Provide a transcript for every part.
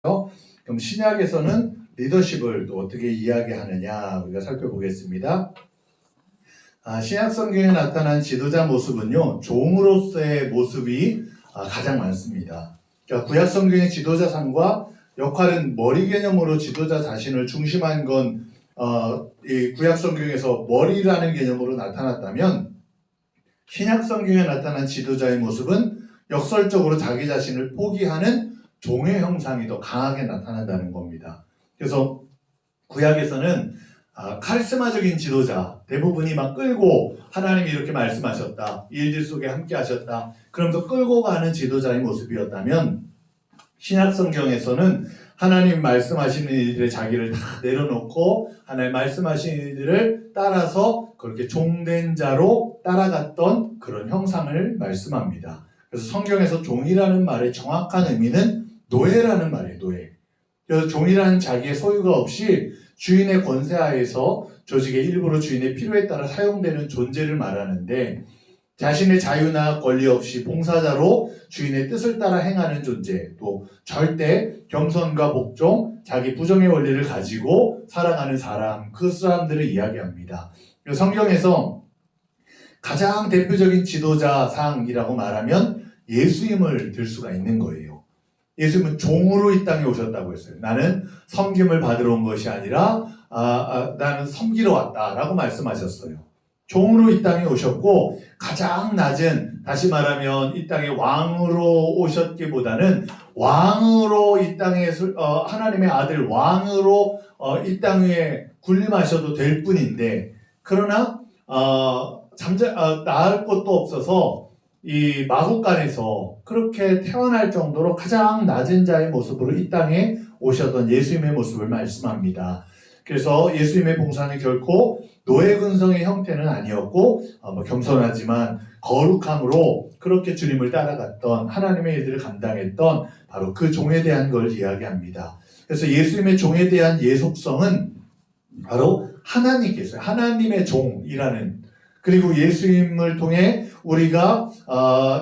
그럼 신약에서는 리더십을 또 어떻게 이야기하느냐 우리가 살펴보겠습니다. 신약 성경에 나타난 지도자 모습은요, 종으로서의 모습이 가장 많습니다. 그러니까 구약 성경의 지도자상과 역할은 머리 개념으로 지도자 자신을 중심한 건 이 구약 성경에서 머리라는 개념으로 나타났다면, 신약 성경에 나타난 지도자의 모습은 역설적으로 자기 자신을 포기하는 종의 형상이 더 강하게 나타난다는 겁니다. 그래서 구약에서는 카리스마적인 지도자, 대부분이 막 끌고 하나님이 이렇게 말씀하셨다, 일들 속에 함께 하셨다, 그러면서 끌고 가는 지도자의 모습이었다면, 신약 성경에서는 하나님 말씀하시는 일들에 자기를 다 내려놓고 하나님 말씀하시는 일들을 따라서 그렇게 종된 자로 따라갔던 그런 형상을 말씀합니다. 그래서 성경에서 종이라는 말의 정확한 의미는 노예라는 말이에요. 노예. 그래서 종이라는 자기의 소유가 없이 주인의 권세하에서 조직의 일부러 주인의 필요에 따라 사용되는 존재를 말하는데, 자신의 자유나 권리 없이 봉사자로 주인의 뜻을 따라 행하는 존재, 또 절대 겸손과 복종, 자기 부정의 원리를 가지고 살아가는 사람, 그 사람들을 이야기합니다. 성경에서 가장 대표적인 지도자상이라고 말하면 예수님을 들 수가 있는 거예요. 예수님은 종으로 이 땅에 오셨다고 했어요. 나는 섬김을 받으러 온 것이 아니라 나는 섬기러 왔다라고 말씀하셨어요. 종으로 이 땅에 오셨고, 가장 낮은, 다시 말하면 이 땅에 왕으로 오셨기보다는 왕으로 이 땅에 하나님의 아들 왕으로 이 땅 위에 군림하셔도 될 뿐인데, 그러나 나을 곳도 없어서 이 마구간에서 그렇게 태어날 정도로 가장 낮은 자의 모습으로 이 땅에 오셨던 예수님의 모습을 말씀합니다. 그래서 예수님의 봉사는 결코 노예 근성의 형태는 아니었고, 겸손하지만 거룩함으로 그렇게 주님을 따라갔던, 하나님의 일들을 감당했던 바로 그 종에 대한 걸 이야기합니다. 그래서 예수님의 종에 대한 예속성은 바로 하나님께서, 하나님의 종이라는, 그리고 예수님을 통해 우리가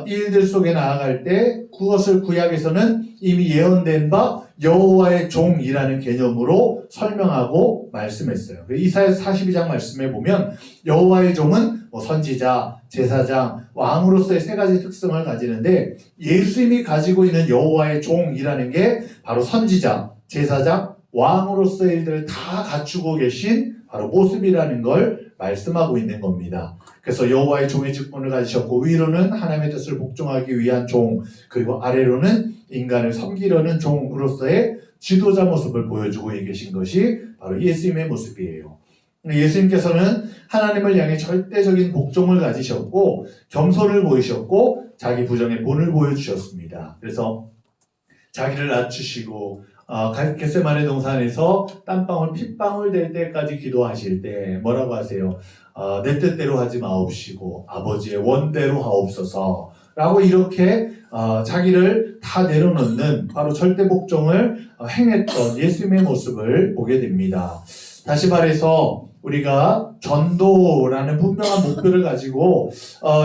이 일들 속에 나아갈 때 그것을 구약에서는 이미 예언된 바 여호와의 종이라는 개념으로 설명하고 말씀했어요. 이사야 42장 말씀에 보면 여호와의 종은 선지자, 제사장, 왕으로서의 세 가지 특성을 가지는데, 예수님이 가지고 있는 여호와의 종이라는 게 바로 선지자, 제사장, 왕으로서의 일들을 다 갖추고 계신 바로 모습이라는 걸 말씀하고 있는 겁니다. 그래서 여호와의 종의 직분을 가지셨고, 위로는 하나님의 뜻을 복종하기 위한 종, 그리고 아래로는 인간을 섬기려는 종으로서의 지도자 모습을 보여주고 계신 것이 바로 예수님의 모습이에요. 예수님께서는 하나님을 향해 절대적인 복종을 가지셨고, 겸손을 보이셨고, 자기 부정의 본을 보여주셨습니다. 그래서 자기를 낮추시고 겟세마네 동산에서 땀방울 핏방울 될 때까지 기도하실 때 뭐라고 하세요? 내 뜻대로 하지 마옵시고 아버지의 원대로 하옵소서 라고 이렇게 자기를 다 내려놓는 바로 절대 복종을 행했던 예수님의 모습을 보게 됩니다. 다시 말해서 우리가 전도라는 분명한 목표를 가지고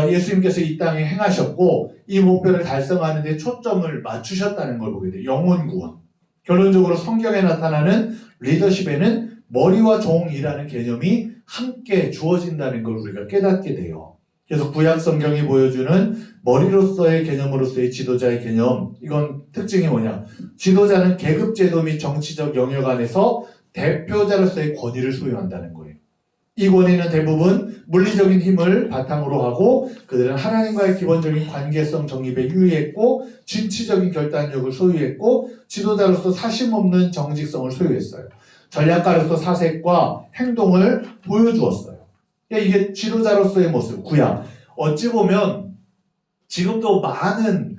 예수님께서 이 땅에 행하셨고, 이 목표를 달성하는 데 초점을 맞추셨다는 걸 보게 돼요. 영혼 구원. 결론적으로 성경에 나타나는 리더십에는 머리와 종이라는 개념이 함께 주어진다는 걸 우리가 깨닫게 돼요. 그래서 구약 성경이 보여주는 머리로서의 개념으로서의 지도자의 개념, 이건 특징이 뭐냐? 지도자는 계급제도 및 정치적 영역 안에서 대표자로서의 권위를 소유한다는 거예요. 이 권위는 대부분 물리적인 힘을 바탕으로 하고, 그들은 하나님과의 기본적인 관계성 정립에 유의했고, 진취적인 결단력을 소유했고, 지도자로서 사심없는 정직성을 소유했어요. 전략가로서 사색과 행동을 보여주었어요. 그러니까 이게 지도자로서의 모습, 구약. 어찌 보면 지금도 많은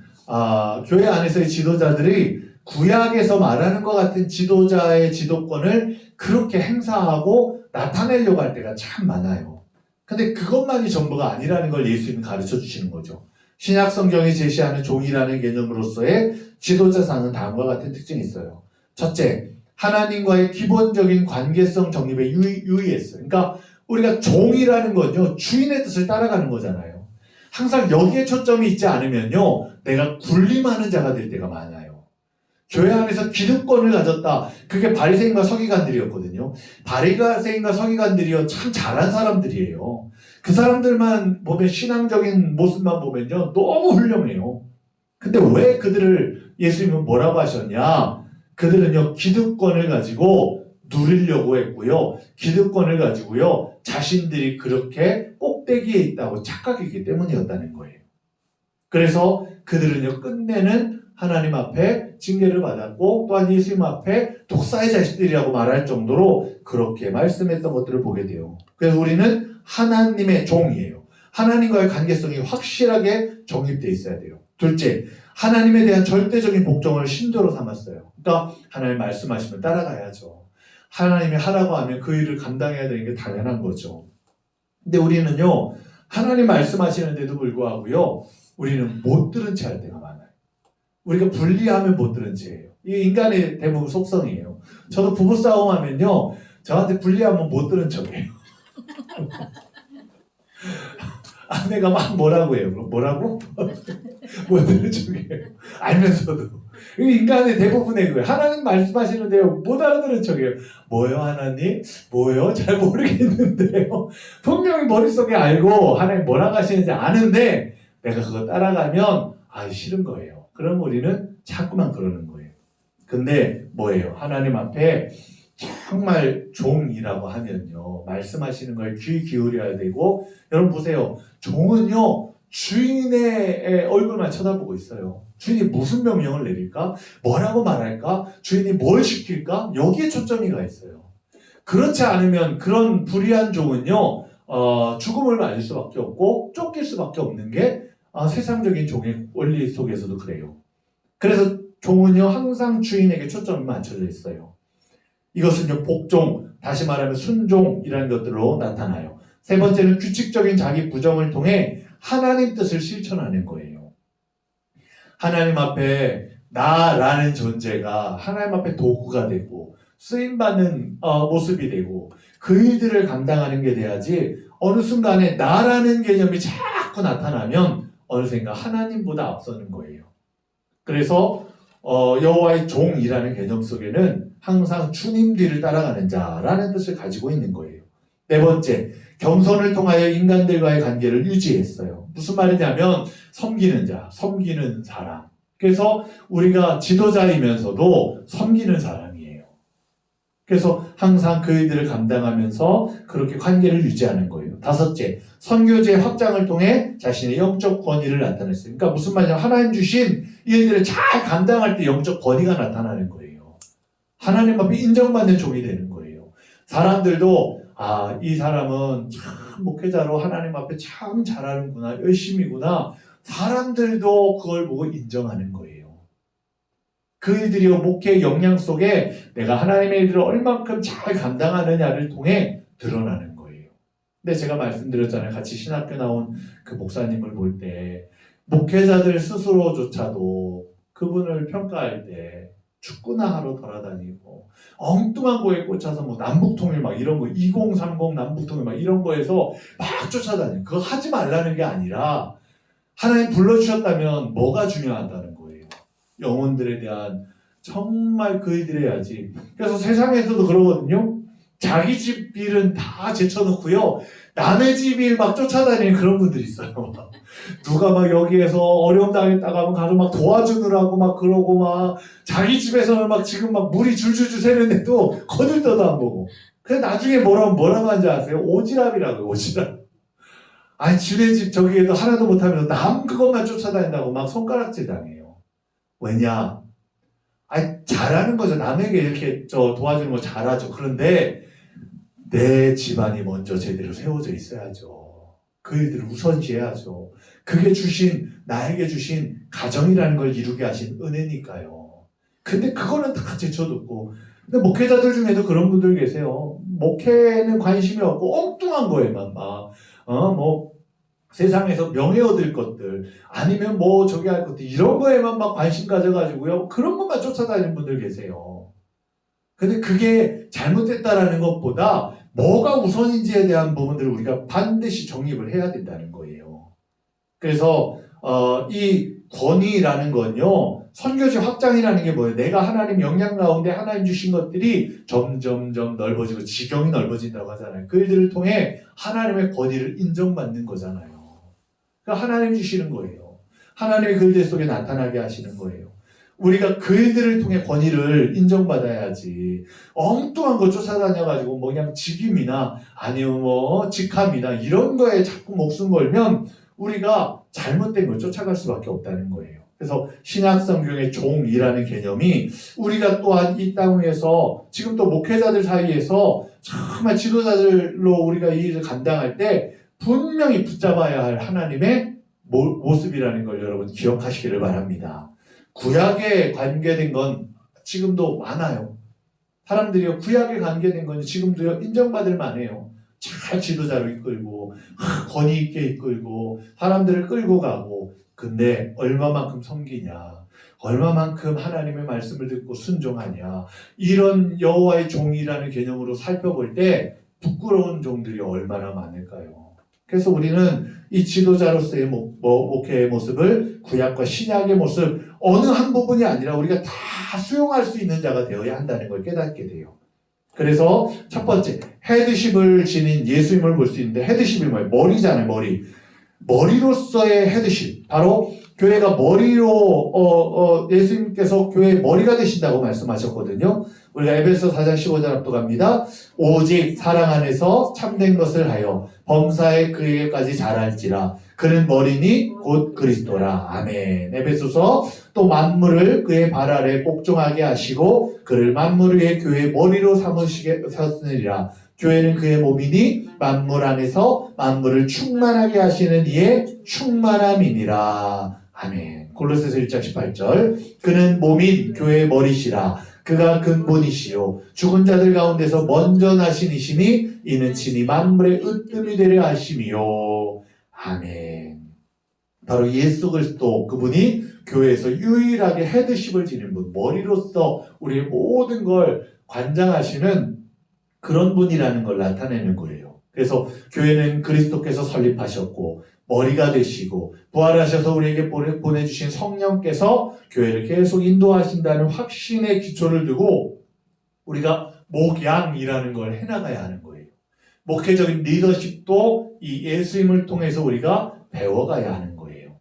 교회 안에서의 지도자들이 구약에서 말하는 것 같은 지도자의 지도권을 그렇게 행사하고 나타내려고 할 때가 참 많아요. 근데 그것만이 전부가 아니라는 걸 예수님이 가르쳐 주시는 거죠. 신약 성경이 제시하는 종이라는 개념으로서의 지도자상은 다음과 같은 특징이 있어요. 첫째, 하나님과의 기본적인 관계성 정립에 유의했어요. 그러니까 우리가 종이라는 건요, 주인의 뜻을 따라가는 거잖아요. 항상 여기에 초점이 있지 않으면요, 내가 군림하는 자가 될 때가 많아요. 교회 안에서 기득권을 가졌다. 그게 바리새인과 서기관들이었거든요. 바리새인과 서기관들이요 참 잘한 사람들이에요. 그 사람들만 보면 신앙적인 모습만 보면요 너무 훌륭해요. 근데 왜 그들을 예수님은 뭐라고 하셨냐? 그들은요 기득권을 가지고 누리려고 했고요. 기득권을 가지고요 자신들이 그렇게 꼭대기에 있다고 착각했기 때문이었다는 거예요. 그래서 그들은요 끝내는 하나님 앞에 징계를 받았고 또한 예수님 앞에 독사의 자식들이라고 말할 정도로 그렇게 말씀했던 것들을 보게 돼요. 그래서 우리는 하나님의 종이에요. 하나님과의 관계성이 확실하게 정립되어 있어야 돼요. 둘째, 하나님에 대한 절대적인 복종을 신조로 삼았어요. 그러니까 하나님 말씀하시면 따라가야죠. 하나님이 하라고 하면 그 일을 감당해야 되는 게 당연한 거죠. 근데 우리는요 하나님 말씀하시는데도 불구하고요 우리는 못 들은 채 할 때가 많아요. 우리가 분리하면 못 들은 채예요. 이게 인간의 대부분 속성이에요. 저도 부부싸움 하면요 저한테 분리하면 못 들은 척해요. 아내가 막 뭐라고 해요. 뭐라고? 못 들은 척해요. 알면서도. 이게 인간의 대부분의 거예요. 하나님 말씀하시는데요 못 알아들은 척해요. 뭐요 하나님? 뭐요? 잘 모르겠는데요. 분명히 머릿속에 알고 하나님 뭐라고 하시는지 아는데 내가 그거 따라가면 싫은 거예요. 그럼 우리는 자꾸만 그러는 거예요. 근데 뭐예요? 하나님 앞에 정말 종이라고 하면요 말씀하시는 걸 귀 기울여야 되고, 여러분 보세요. 종은요 주인의 얼굴만 쳐다보고 있어요. 주인이 무슨 명령을 내릴까? 뭐라고 말할까? 주인이 뭘 시킬까? 여기에 초점이 가 있어요. 그렇지 않으면 그런 불의한 종은요 죽음을 맞을 수밖에 없고 쫓길 수밖에 없는 게 세상적인 종의 원리 속에서도 그래요. 그래서 종은요 항상 주인에게 초점이 맞춰져 있어요. 이것은요 복종, 다시 말하면 순종이라는 것들로 나타나요. 세 번째는 규칙적인 자기 부정을 통해 하나님 뜻을 실천하는 거예요. 하나님 앞에 나라는 존재가 하나님 앞에 도구가 되고 쓰임받는 모습이 되고 그 일들을 감당하는 게 돼야지, 어느 순간에 나라는 개념이 자꾸 나타나면 어느샌가 하나님보다 앞서는 거예요. 그래서 여호와의 종이라는 개념 속에는 항상 주님 뒤를 따라가는 자라는 뜻을 가지고 있는 거예요. 네 번째, 겸손을 통하여 인간들과의 관계를 유지했어요. 무슨 말이냐면 섬기는 자, 섬기는 사람. 그래서 우리가 지도자이면서도 섬기는 사람이에요. 그래서 항상 그 일들을 감당하면서 그렇게 관계를 유지하는 거예요. 다섯째, 선교지의 확장을 통해 자신의 영적 권위를 나타냈어요. 그러니까 무슨 말이냐면 하나님 주신 일들을 잘 감당할 때 영적 권위가 나타나는 거예요. 하나님 앞에 인정받는 종이 되는 거예요. 사람들도 이 사람은 참 목회자로 하나님 앞에 참 잘하는구나, 열심이구나. 사람들도 그걸 보고 인정하는 거예요. 그 일들이요 목회의 역량 속에 내가 하나님의 일들을 얼만큼 잘 감당하느냐를 통해 드러나는 거예요. 근데 제가 말씀드렸잖아요. 같이 신학교 나온 그 목사님을 볼 때 목회자들 스스로조차도 그분을 평가할 때 축구나 하러 돌아다니고 엉뚱한 거에 꽂혀서 남북통일 이런 거 2030 남북통일 이런 거에서 막 쫓아다니고, 그거 하지 말라는 게 아니라 하나님 불러주셨다면 뭐가 중요하다는 거예요. 영혼들에 대한 정말 그 일을 해야지. 그래서 세상에서도 그러거든요. 자기 집 일은 다 제쳐놓고요 남의 집 일 막 쫓아다니는 그런 분들이 있어요. 누가 여기에서 어려움 당했다가 하면 가서 도와주느라고 그러고 자기 집에서는 지금 물이 줄줄줄 새는데도 거들떠도 안 보고. 그래서 나중에 뭐라고 하는지 아세요? 오지랖이라고요. 오지랖. 지네 집 저기에도 하나도 못하면서 남 그것만 쫓아다닌다고 손가락질 당해요. 왜냐? 잘하는 거죠. 남에게 이렇게 도와주는 거 잘하죠. 그런데 내 집안이 먼저 제대로 세워져 있어야죠. 그 일들을 우선시해야죠. 그게 나에게 주신 가정이라는 걸 이루게 하신 은혜니까요. 근데 그거는 다 제쳐두고. 근데 목회자들 중에도 그런 분들 계세요. 목회는 관심이 없고 엉뚱한 거에만 세상에서 명예 얻을 것들 아니면 저기 할 것들 이런 거에만 관심 가져가지고요 그런 것만 쫓아다니는 분들 계세요. 근데 그게 잘못됐다라는 것보다 뭐가 우선인지에 대한 부분들을 우리가 반드시 정립을 해야 된다는 거예요. 그래서 이 권위라는 건요 선교지 확장이라는 게 뭐예요? 내가 하나님 영향 가운데 하나님 주신 것들이 점점점 넓어지고 지경이 넓어진다고 하잖아요. 그 일들을 통해 하나님의 권위를 인정받는 거잖아요. 그러니까 하나님 주시는 거예요. 하나님의 그 일들 속에 나타나게 하시는 거예요. 우리가 그 일들을 통해 권위를 인정받아야지. 엉뚱한 거 쫓아다녀가지고 뭐 그냥 직임이나 아니면 뭐 직함이나 이런 거에 자꾸 목숨 걸면 우리가 잘못된 걸 쫓아갈 수밖에 없다는 거예요. 그래서 신약 성경의 종이라는 개념이 우리가 또한 이 땅 위에서 지금 또 목회자들 사이에서 정말 지도자들로 우리가 이 일을 감당할 때 분명히 붙잡아야 할 하나님의 모습이라는 걸 여러분 기억하시기를 바랍니다. 구약에 관계된 건 지금도 많아요. 사람들이 구약에 관계된 건 지금도 인정받을 만해요. 잘 지도자로 이끌고 권위 있게 이끌고 사람들을 끌고 가고, 근데 얼마만큼 섬기냐, 얼마만큼 하나님의 말씀을 듣고 순종하냐, 이런 여호와의 종이라는 개념으로 살펴볼 때 부끄러운 종들이 얼마나 많을까요? 그래서 우리는 이 지도자로서의 목회의 모습을 구약과 신약의 모습 어느 한 부분이 아니라 우리가 다 수용할 수 있는 자가 되어야 한다는 걸 깨닫게 돼요. 그래서 첫 번째, 헤드십을 지닌 예수님을 볼 수 있는데, 헤드십이 뭐예요? 머리잖아요, 머리. 머리로서의 헤드십. 바로 교회가 머리로, 예수님께서 교회의 머리가 되신다고 말씀하셨거든요. 우리가 에베소 4장 15절 앞도갑니다. 오직 사랑 안에서 참된 것을 하여 범사에 그에게까지 자랄지라. 그는 머리니 곧 그리스도라. 아멘. 에베소서 또 만물을 그의 발 아래 복종하게 하시고 그를 만물 위에 교회의 머리로 삼으셨으리라. 교회는 그의 몸이니 만물 안에서 만물을 충만하게 하시는 이의 충만함이니라. 아멘. 골로새서 1장 18절. 그는 몸인 교회의 머리시라. 그가 근본이시요 죽은 자들 가운데서 먼저 나신 이시니 이는 친히 만물의 으뜸이 되려 하심이요. 아멘. 바로 예수 그리스도, 그분이 교회에서 유일하게 헤드십을 지닌 분, 머리로서 우리의 모든 걸 관장하시는 그런 분이라는 걸 나타내는 거예요. 그래서 교회는 그리스도께서 설립하셨고 머리가 되시고 부활하셔서 우리에게 보내주신 성령께서 교회를 계속 인도하신다는 확신의 기초를 두고 우리가 목양이라는 걸 해나가야 하는 거예요. 목회적인 리더십도 이 예수님을 통해서 우리가 배워가야 하는 거예요.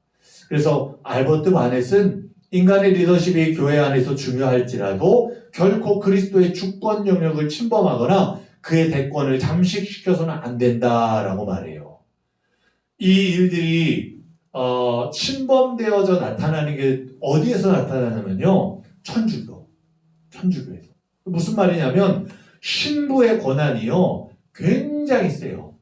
그래서 알버트 바넷은 인간의 리더십이 교회 안에서 중요할지라도 결코 그리스도의 주권 영역을 침범하거나 그의 대권을 잠식시켜서는 안 된다라고 말해요. 이 일들이 침범되어져 나타나는 게 어디에서 나타나냐면요, 천주교에서. 무슨 말이냐면 신부의 권한이요 굉장히 세요.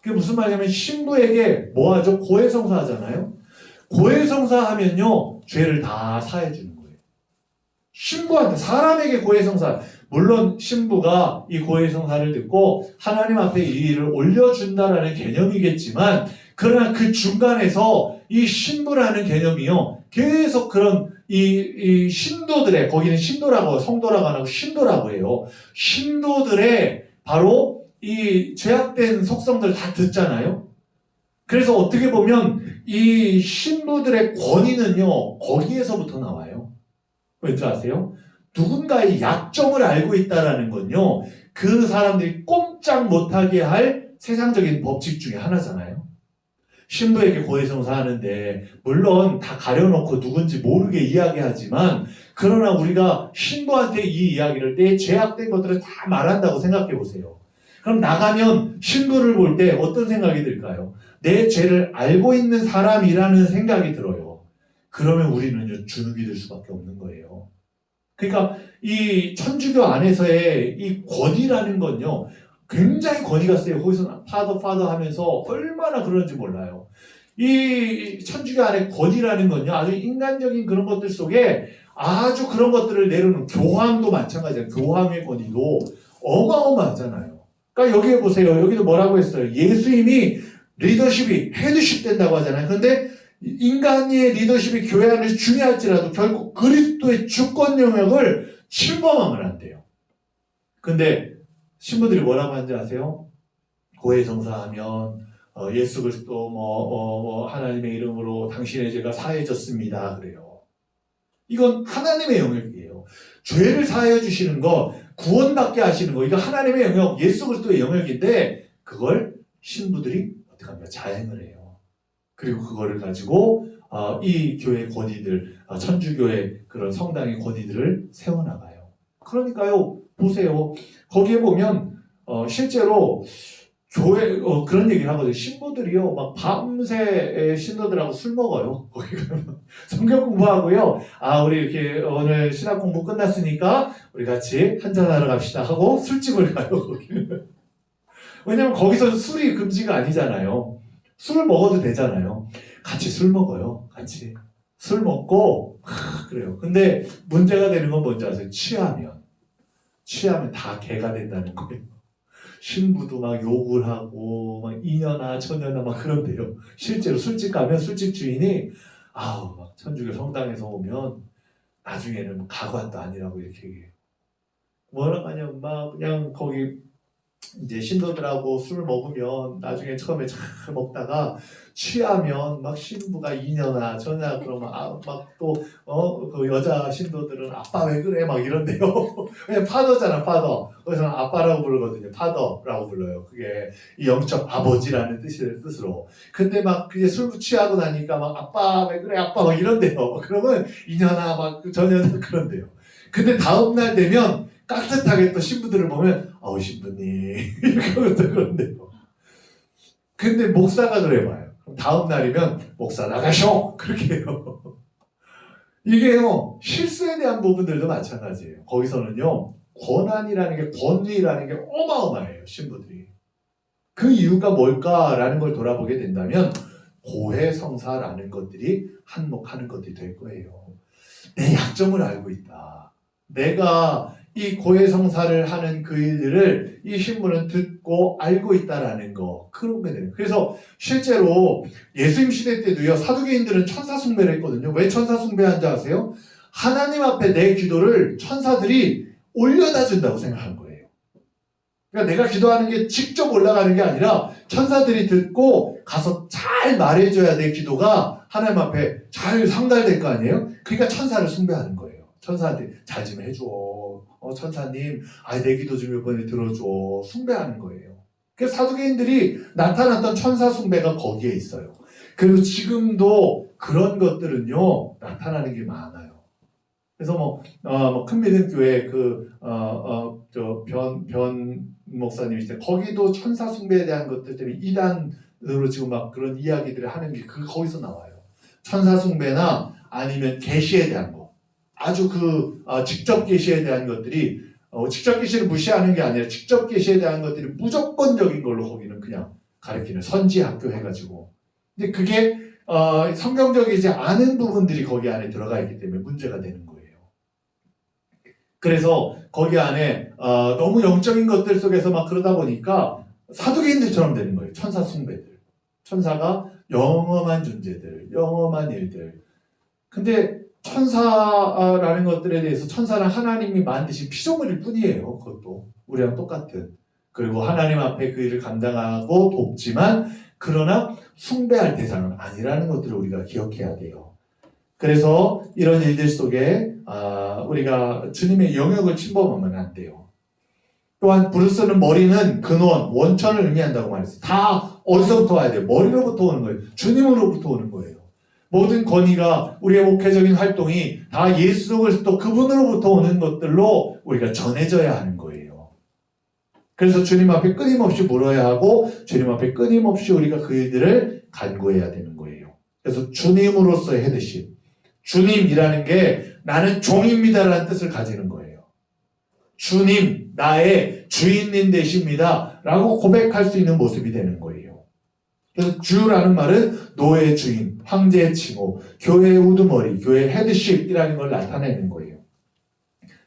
그게 무슨 말이냐면 신부에게 뭐 하죠? 고해성사 하잖아요. 고해성사 하면요 죄를 다 사해 주는 거예요. 신부한테, 사람에게 고해성사, 물론 신부가 이 고해성사를 듣고 하나님 앞에 이 일을 올려준다라는 개념이겠지만, 그러나 그 중간에서 이 신부라는 개념이요 계속 그런 이 신도들의, 거기는 신도라고, 성도라고 안 하고 신도라고 해요. 신도들의 바로 이 죄악된 속성들 다 듣잖아요. 그래서 어떻게 보면 이 신부들의 권위는요 거기에서부터 나와요. 왠지 아세요? 누군가의 약점을 알고 있다라는 건요 그 사람들이 꼼짝 못하게 할 세상적인 법칙 중에 하나잖아요. 신부에게 고해성사 하는데 물론 다 가려놓고 누군지 모르게 이야기하지만, 그러나 우리가 신부한테 이 이야기를, 내 죄악된 것들을 다 말한다고 생각해 보세요. 그럼 나가면 신부를 볼 때 어떤 생각이 들까요? 내 죄를 알고 있는 사람이라는 생각이 들어요. 그러면 우리는 주눅이 들 수밖에 없는 거예요. 그러니까 이 천주교 안에서의 이 권위라는 건요 굉장히 권위가 세요. 거기서 파더 하면서 얼마나 그런지 몰라요. 이 천주교 안에 권위라는 건요 아주 인간적인 그런 것들 속에 아주 그런 것들을 내려놓는, 교황도 마찬가지예요. 교황의 권위도 어마어마하잖아요. 그러니까 여기에 보세요. 여기도 뭐라고 했어요? 예수님이 리더십이 헤드십 된다고 하잖아요. 그런데 인간의 리더십이 교회 안에서 중요할지라도 결국 그리스도의 주권 영역을 침범하면 안 돼요. 근데 신부들이 뭐라고 하는지 아세요? 고해성사하면 예수 그리스도 하나님의 이름으로 당신의 죄가 사해졌습니다 그래요. 이건 하나님의 영역이에요. 죄를 사하여 주시는 거, 구원받게 하시는 거, 이거 하나님의 영역, 예수 그리스도의 영역인데 그걸 신부들이 어떻게 합니까? 자행을 해요. 그리고 그거를 가지고 이 교회 권위들, 천주교의 그런 성당의 권위들을 세워나가요. 그러니까요, 보세요. 거기에 보면 실제로 교회 그런 얘기를 하거든요. 신부들이요, 막 밤새 신도들하고 술 먹어요. 거기 가면 성경 공부하고요. 우리 이렇게 오늘 신학 공부 끝났으니까 우리 같이 한잔하러 갑시다 하고 술집을 가요. 거기는. 왜냐면 거기서 술이 금지가 아니잖아요. 술을 먹어도 되잖아요. 같이 술 먹어요. 같이 술 먹고 그래요. 근데 문제가 되는 건 뭔지 아세요? 취하면 다 개가 된다는 거예요. 신부도 막 욕을 하고 막 이년아 저년아 막 그런데요. 실제로 술집 가면 술집 주인이 막 천주교 성당에서 오면 나중에는 가관도 아니라고 이렇게 얘기해요. 뭐라 하냐면 막 그냥 거기 이제 신도들하고 술을 먹으면 나중에 처음에 잘 먹다가 취하면 막 신부가 이년아 저년아 그러면 막 또 그 여자 신도들은 아빠 왜 그래 막 이런데요. 그냥 파더잖아, 파더. 그래서 아빠라고 부르거든요. 파더라고 불러요. 그게 이 영적 아버지라는 뜻으로. 근데 막 그게 술 취하고 나니까 막 아빠 왜 그래 아빠 막 이런데요. 그러면 이년아 막 저년아 그런데요. 근데 다음 날 되면 깍듯하게 또 신부들을 보면 신부님 이렇게 그런데요. 근데 목사가 그래봐요. 그럼 다음 날이면 목사 나가셔 그렇게 해요. 이게요, 실수에 대한 부분들도 마찬가지예요. 거기서는요, 권한이라는 게, 권위라는 게 어마어마해요, 신부들이. 그 이유가 뭘까라는 걸 돌아보게 된다면 고해성사라는 것들이 한몫하는 것들이 될 거예요. 내 약점을 알고 있다. 내가 이 고해성사를 하는 그 일들을 이 신부는 듣고 알고 있다라는 거, 그런 게 돼요. 그래서 실제로 예수님 시대 때도요, 사두개인들은 천사 숭배를 했거든요. 왜 천사 숭배한지 아세요? 하나님 앞에 내 기도를 천사들이 올려다 준다고 생각한 거예요. 그러니까 내가 기도하는 게 직접 올라가는 게 아니라 천사들이 듣고 가서 잘 말해줘야 내 기도가 하나님 앞에 잘 상달될 거 아니에요? 그러니까 천사를 숭배하는 거예요. 천사한테 잘 좀 해줘. 천사님, 내 기도 좀 이번에 들어줘. 숭배하는 거예요. 그래서 사두개인들이 나타났던 천사 숭배가 거기에 있어요. 그리고 지금도 그런 것들은요, 나타나는 게 많아요. 그래서 큰 믿음 교회 변 목사님이시죠. 거기도 천사 숭배에 대한 것들 때문에 이단으로 지금 막 그런 이야기들을 하는 게 거기서 나와요. 천사 숭배나 아니면 계시에 대한 거. 아주 직접 계시에 대한 것들이 직접 계시를 무시하는 게 아니라 직접 계시에 대한 것들이 무조건적인 걸로 거기는 그냥 가르치는 선지 학교 해가지고. 근데 그게 성경적이지 않은 부분들이 거기 안에 들어가 있기 때문에 문제가 되는 거예요. 그래서 거기 안에 너무 영적인 것들 속에서 막 그러다 보니까 사두개인들처럼 되는 거예요. 천사 숭배들. 천사가 영험한 존재들, 영험한 일들. 근데 천사라는 것들에 대해서 천사는 하나님이 만드신 피조물일 뿐이에요. 그것도 우리랑 똑같은. 그리고 하나님 앞에 그 일을 감당하고 돕지만 그러나 숭배할 대상은 아니라는 것들을 우리가 기억해야 돼요. 그래서 이런 일들 속에 우리가 주님의 영역을 침범하면 안 돼요. 또한 브루스는 머리는 근원, 원천을 의미한다고 말했어요. 다 어디서부터 와야 돼요? 머리로부터 오는 거예요. 주님으로부터 오는 거예요. 모든 권위가 우리의 목회적인 활동이 다 예수 그리스도 그분으로부터 오는 것들로 우리가 전해져야 하는 거예요. 그래서 주님 앞에 끊임없이 물어야 하고 주님 앞에 끊임없이 우리가 그 일들을 간구해야 되는 거예요. 그래서 주님으로서의 헤드십. 주님이라는 게 나는 종입니다라는 뜻을 가지는 거예요. 주님, 나의 주인님 되십니다 라고 고백할 수 있는 모습이 되는 거예요. 그래서 주라는 말은 노예 주인, 황제의 칭호, 교회의 우두머리, 교회의 헤드십이라는 걸 나타내는 거예요.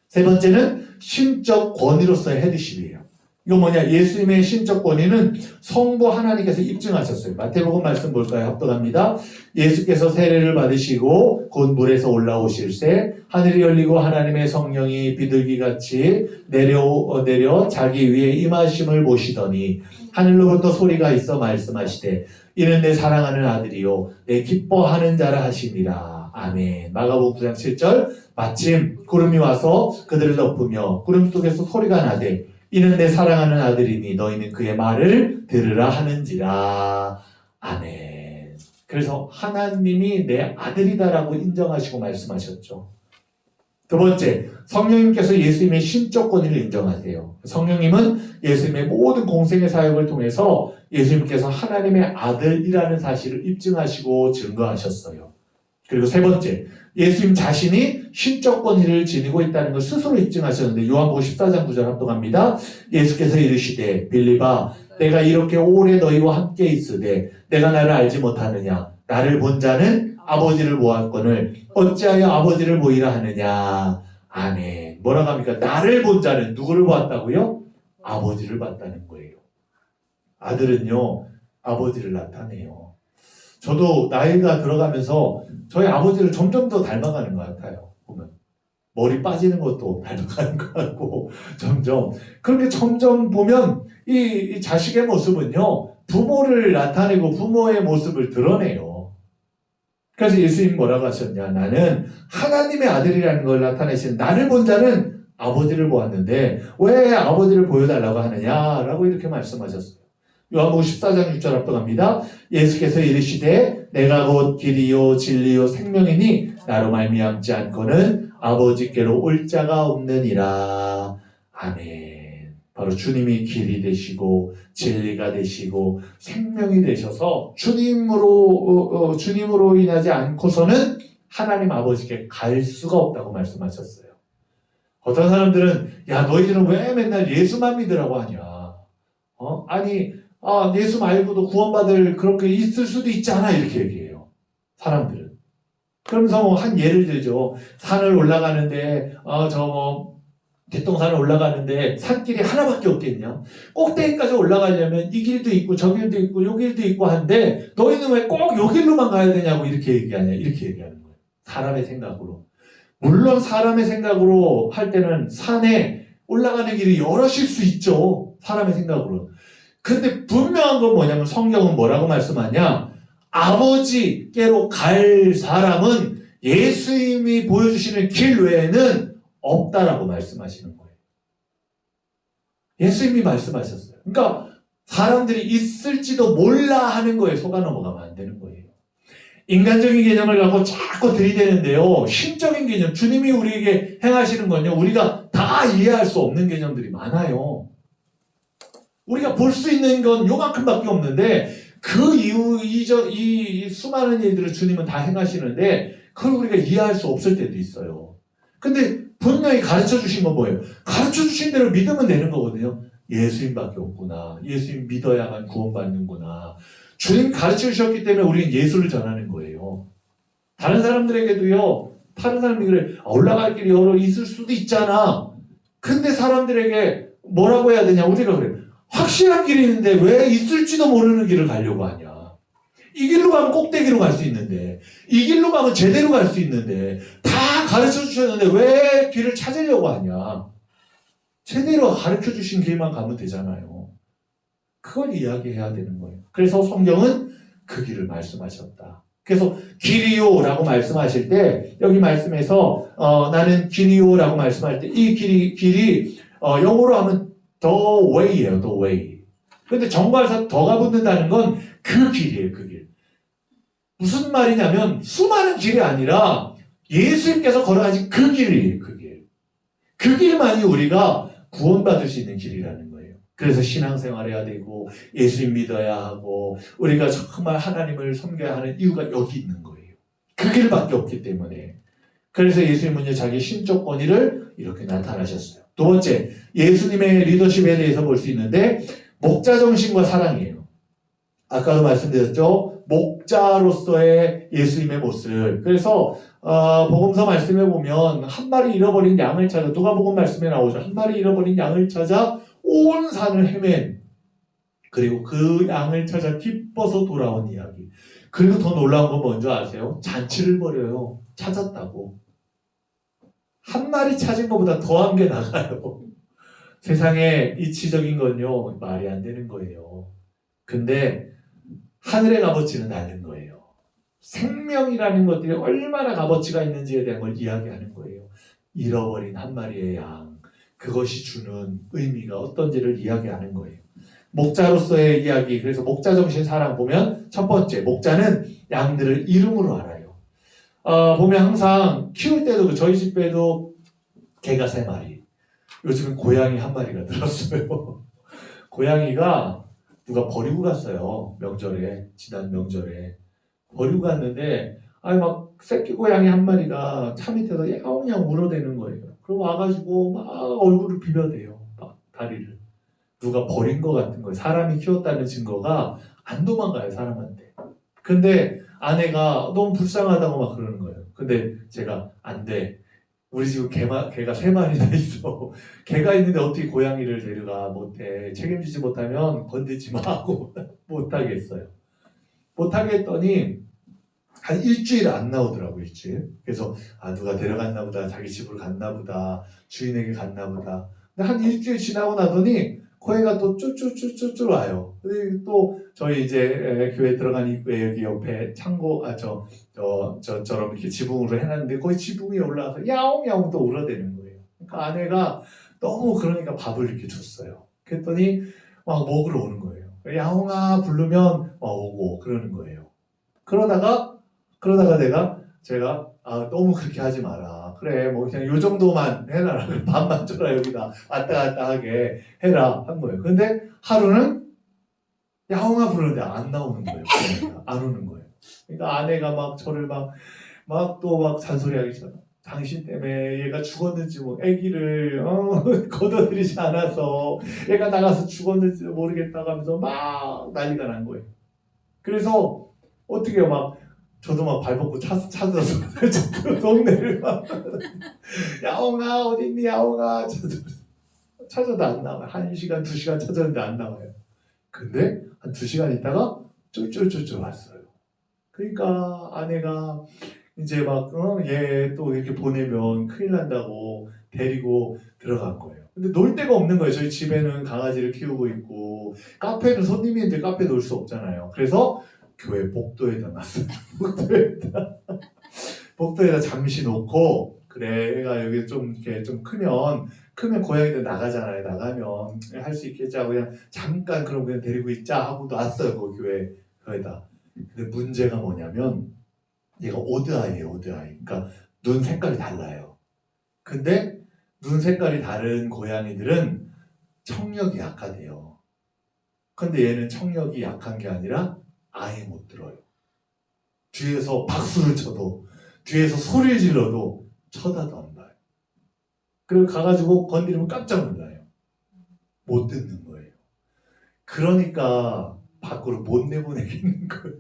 세 번째는 신적 권위로서의 헤드십이에요. 이거 뭐냐? 예수님의 신적 권위는 성부 하나님께서 입증하셨어요. 마태복음 말씀 볼까요? 합독합니다. 예수께서 세례를 받으시고 곧 물에서 올라오실새 하늘이 열리고 하나님의 성령이 비둘기같이 내려 자기 위에 임하심을 보시더니 하늘로부터 소리가 있어 말씀하시되 이는 내 사랑하는 아들이요 내 기뻐하는 자라 하심이라. 아멘. 마가복음 9장 7절 마침 구름이 와서 그들을 덮으며 구름 속에서 소리가 나되 이는 내 사랑하는 아들이니 너희는 그의 말을 들으라 하는지라. 아멘. 그래서 하나님이 내 아들이다라고 인정하시고 말씀하셨죠. 두 번째, 성령님께서 예수님의 신적 권위를 인정하세요. 성령님은 예수님의 모든 공생의 사역을 통해서 예수님께서 하나님의 아들이라는 사실을 입증하시고 증거하셨어요. 그리고 세 번째, 예수님 자신이 신적 권위를 지니고 있다는 걸 스스로 입증하셨는데 요한복음 14장 9절 합독합니다. 예수께서 이르시되 빌립아 내가 이렇게 오래 너희와 함께 있으되 내가 나를 알지 못하느냐 나를 본 자는 아버지를 보았거늘 어찌하여 아버지를 보이라 하느냐. 아멘. 뭐라고 합니까? 나를 본 자는 누구를 보았다고요? 아버지를 봤다는 거예요. 아들은요 아버지를 나타내요. 저도 나이가 들어가면서 저희 아버지를 점점 더 닮아가는 것 같아요. 보면 머리 빠지는 것도 닮아가는 것 같고 점점 그렇게 점점 보면 이 자식의 모습은요 부모를 나타내고 부모의 모습을 드러내요. 그래서 예수님 뭐라고 하셨냐? 나는 하나님의 아들이라는 걸 나타내신 나를 본 자는 아버지를 보았는데 왜 아버지를 보여달라고 하느냐라고 이렇게 말씀하셨어요. 요한복음 14장 6절 합독합니다. 예수께서 이르시되 내가 곧 길이요 진리요 생명이니 나로 말미암지 않고는 아버지께로 올 자가 없느니라. 아멘. 바로 주님이 길이 되시고 진리가 되시고 생명이 되셔서 주님으로 인하지 않고서는 하나님 아버지께 갈 수가 없다고 말씀하셨어요. 어떤 사람들은 야 너희들은 왜 맨날 예수만 믿으라고 하냐? 아니 예수 말고도 구원받을 그렇게 있을 수도 있잖아 이렇게 얘기해요. 사람들은. 그러면서 한 예를 들죠. 산을 올라가는데 뒷동산을 올라가는데 산길이 하나밖에 없겠냐? 꼭대기까지 올라가려면 이 길도 있고 저 길도 있고 요 길도 있고 한데 너희는 왜 꼭 요 길로만 가야 되냐고 이렇게 얘기하냐? 이렇게 얘기하는 거예요. 사람의 생각으로. 물론 사람의 생각으로 할 때는 산에 올라가는 길이 여럿일 수 있죠. 사람의 생각으로. 근데 분명한 건 뭐냐면 성경은 뭐라고 말씀하냐? 아버지께로 갈 사람은 예수님이 보여주시는 길 외에는 없다라고 말씀하시는 거예요. 예수님이 말씀하셨어요. 그러니까 사람들이 있을지도 몰라 하는 거에 속아 넘어가면 안 되는 거예요. 인간적인 개념을 갖고 자꾸 들이대는데요. 신적인 개념, 주님이 우리에게 행하시는 건요. 우리가 다 이해할 수 없는 개념들이 많아요. 우리가 볼 수 있는 건 요만큼밖에 없는데 그 이후 이 수많은 일들을 주님은 다 행하시는데 그걸 우리가 이해할 수 없을 때도 있어요. 근데 분명히 가르쳐 주신 건 뭐예요? 가르쳐 주신 대로 믿으면 되는 거거든요. 예수님밖에 없구나. 예수님 믿어야만 구원받는구나. 주님 가르쳐 주셨기 때문에 우리는 예수를 전하는 거예요. 다른 사람들에게도요. 다른 사람들이 그래. 올라갈 길이 여러 있을 수도 있잖아. 근데 사람들에게 뭐라고 해야 되냐? 우리가 그래. 확실한 길이 있는데 왜 있을지도 모르는 길을 가려고 하냐. 이 길로 가면 꼭대기로 갈 수 있는데 이 길로 가면 제대로 갈 수 있는데 다 가르쳐 주셨는데 왜 길을 찾으려고 하냐. 제대로 가르쳐 주신 길만 가면 되잖아요. 그걸 이야기해야 되는 거예요. 그래서 성경은 그 길을 말씀하셨다. 그래서 길이요 라고 말씀하실 때 여기 말씀에서 나는 길이요 라고 말씀할 때 이 길이 영어로 하면 the way예요. the way. 근데 정관사 더가 붙는다는 건 그 길이에요. 그 길. 무슨 말이냐면 수많은 길이 아니라 예수님께서 걸어가신 그 길이에요. 그 길. 그 길만이 우리가 구원받을 수 있는 길이라는 거예요. 그래서 신앙생활 해야 되고 예수님 믿어야 하고 우리가 정말 하나님을 섬겨야 하는 이유가 여기 있는 거예요. 그 길밖에 없기 때문에. 그래서 예수님은요 자기 신적 권위를 이렇게 나타나셨어요. 두 번째, 예수님의 리더십에 대해서 볼 수 있는데 목자 정신과 사랑이에요. 아까도 말씀드렸죠. 목자로서의 예수님의 모습. 그래서 복음서 말씀에 보면 한 마리 잃어버린 양을 찾아 누가복음 말씀에 나오죠. 한 마리 잃어버린 양을 찾아 온 산을 헤맨 그리고 그 양을 찾아 기뻐서 돌아온 이야기. 그리고 더 놀라운 건 뭔지 아세요? 잔치를 벌여요. 찾았다고. 한 마리 찾은 것보다 더한 게 나가요. 세상에 이치적인 건요 말이 안 되는 거예요. 근데 하늘의 값어치는 다른 거예요. 생명이라는 것들이 얼마나 값어치가 있는지에 대한 걸 이야기하는 거예요. 잃어버린 한 마리의 양, 그것이 주는 의미가 어떤지를 이야기하는 거예요. 목자로서의 이야기, 그래서 목자정신 사랑 보면 첫 번째, 목자는 양들을 이름으로 알아요. 보면 항상 키울 때도 저희 집에도 개가 3마리, 요즘은 고양이 1마리가 늘었어요. 고양이가 누가 버리고 갔어요. 명절에, 지난 명절에 버리고 갔는데 막 새끼 고양이 1마리가 차 밑에서 야옹야옹 울어대는 거예요. 그럼 와가지고 막 얼굴을 비벼대요. 막 다리를. 누가 버린 것 같은 거예요. 사람이 키웠다는 증거가 안 도망가요, 사람한테. 근데 아내가 너무 불쌍하다고 막 그러는 거예요. 근데 제가 안 돼. 우리 집은 개가 3마리나 있어. 개가 있는데 어떻게 고양이를 데려가 못해. 책임지지 못하면 건들지 마 하고 못하겠어요. 못하게 했더니 한 일주일 안 나오더라고, 일주일. 그래서 누가 데려갔나 보다, 자기 집으로 갔나 보다, 주인에게 갔나 보다. 근데 한 일주일 지나고 나더니 고양이가 또 쭈쭈쭈쭈쭈 와요. 또 저희 이제 교회 들어간 입구에 여기 옆에 창고 저처럼 이렇게 지붕으로 해놨는데 거기 지붕에 올라가서 야옹야옹 또 울어대는 거예요. 그러니까 아내가 너무 그러니까 밥을 이렇게 줬어요. 그랬더니 막 먹으러 오는 거예요. 야옹아 부르면 오고 그러는 거예요. 그러다가 제가 너무 그렇게 하지 마라. 그래 뭐 그냥 요 정도만 해라. 밥만 줘라. 여기다 왔다 갔다 하게 해라 한 거예요. 근데 하루는 야옹아 부르는데 안 나오는 거예요. 안 오는 거예요. 그러니까 아내가 막 저를 막 잔소리하기 시작. 당신 때문에 얘가 죽었는지 아기를 걷어들이지 않아서 얘가 나가서 죽었는지도 모르겠다고 하면서 막 난리가 난 거예요. 그래서 어떻게 막 저도 막 발벗고 찾아서 동네를 막 야옹아 어딨니 야옹아 찾아도 안 나와요. 1시간 2시간 찾았는데 안 나와요. 근데 한 2시간 있다가 쫄쫄쫄쫄 왔어요. 그러니까 아내가 이제 막 얘 또 이렇게 보내면 큰일 난다고 데리고 들어간 거예요. 근데 놀 데가 없는 거예요. 저희 집에는 강아지를 키우고 있고 카페는 손님이 있는데 카페 놀 수 없잖아요. 그래서 교회 복도에다 놨어요. 복도에다 잠시 놓고 그래 얘가 여기 좀 이렇게 좀 크면 고양이들 나가잖아요. 나가면 할 수 있겠지 하고 그냥 잠깐 그럼 그냥 데리고 있자 하고 놨어요. 그 교회에다. 근데 문제가 뭐냐면 얘가 오드아이예요. 오드아이. 그러니까 눈 색깔이 달라요. 근데 눈 색깔이 다른 고양이들은 청력이 약하대요. 근데 얘는 청력이 약한 게 아니라 아예 못 들어요. 뒤에서 박수를 쳐도 뒤에서 소리를 질러도 쳐다도 안 봐요. 그리고 가가지고 건드리면 깜짝 놀라요. 못 듣는 거예요. 그러니까 밖으로 못 내보내겠는 거예요.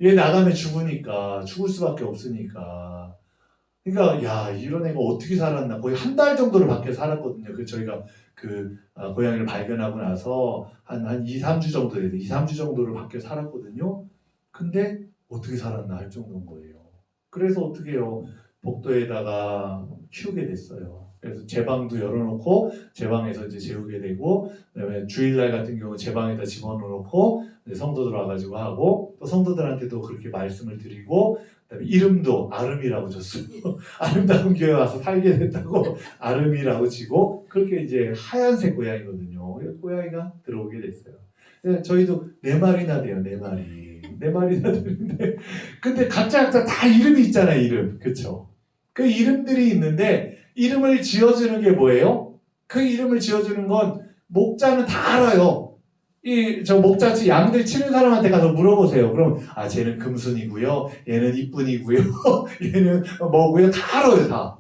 얘 나가면 죽을 수밖에 없으니까. 그러니까 이런 애가 어떻게 살았나. 거의 한 달 정도를 밖에 살았거든요. 저희가 고양이를 발견하고 나서 한 2, 3주 정도 돼요. 2, 3주 정도를 밖에 살았거든요. 근데 어떻게 살았나 할 정도인 거예요. 그래서 어떻게 해요? 복도에다가 키우게 됐어요. 그래서 제 방도 열어놓고 제 방에서 이제 재우게 되고, 그다음에 주일날 같은 경우 제 방에다 집어넣고 성도들 와가지고 하고, 또 성도들한테도 그렇게 말씀을 드리고, 그다음에 이름도 아름이라고 줬어요. 아름다운 교회 와서 살게 됐다고 아름이라고 지고, 그렇게 이제 하얀색 고양이거든요. 고양이가 들어오게 됐어요. 저희도 4마리나 돼요. 4마리나 되는데, 근데 각자 다 이름이 있잖아요. 이름, 그렇죠? 그 이름들이 있는데 이름을 지어주는 게 뭐예요? 그 이름을 지어주는 건 목자는 다 알아요. 목자 양들 치는 사람한테 가서 물어보세요. 그럼 쟤는 금순이고요, 얘는 이쁜이고요, 얘는 뭐고요, 다 알아요. 다.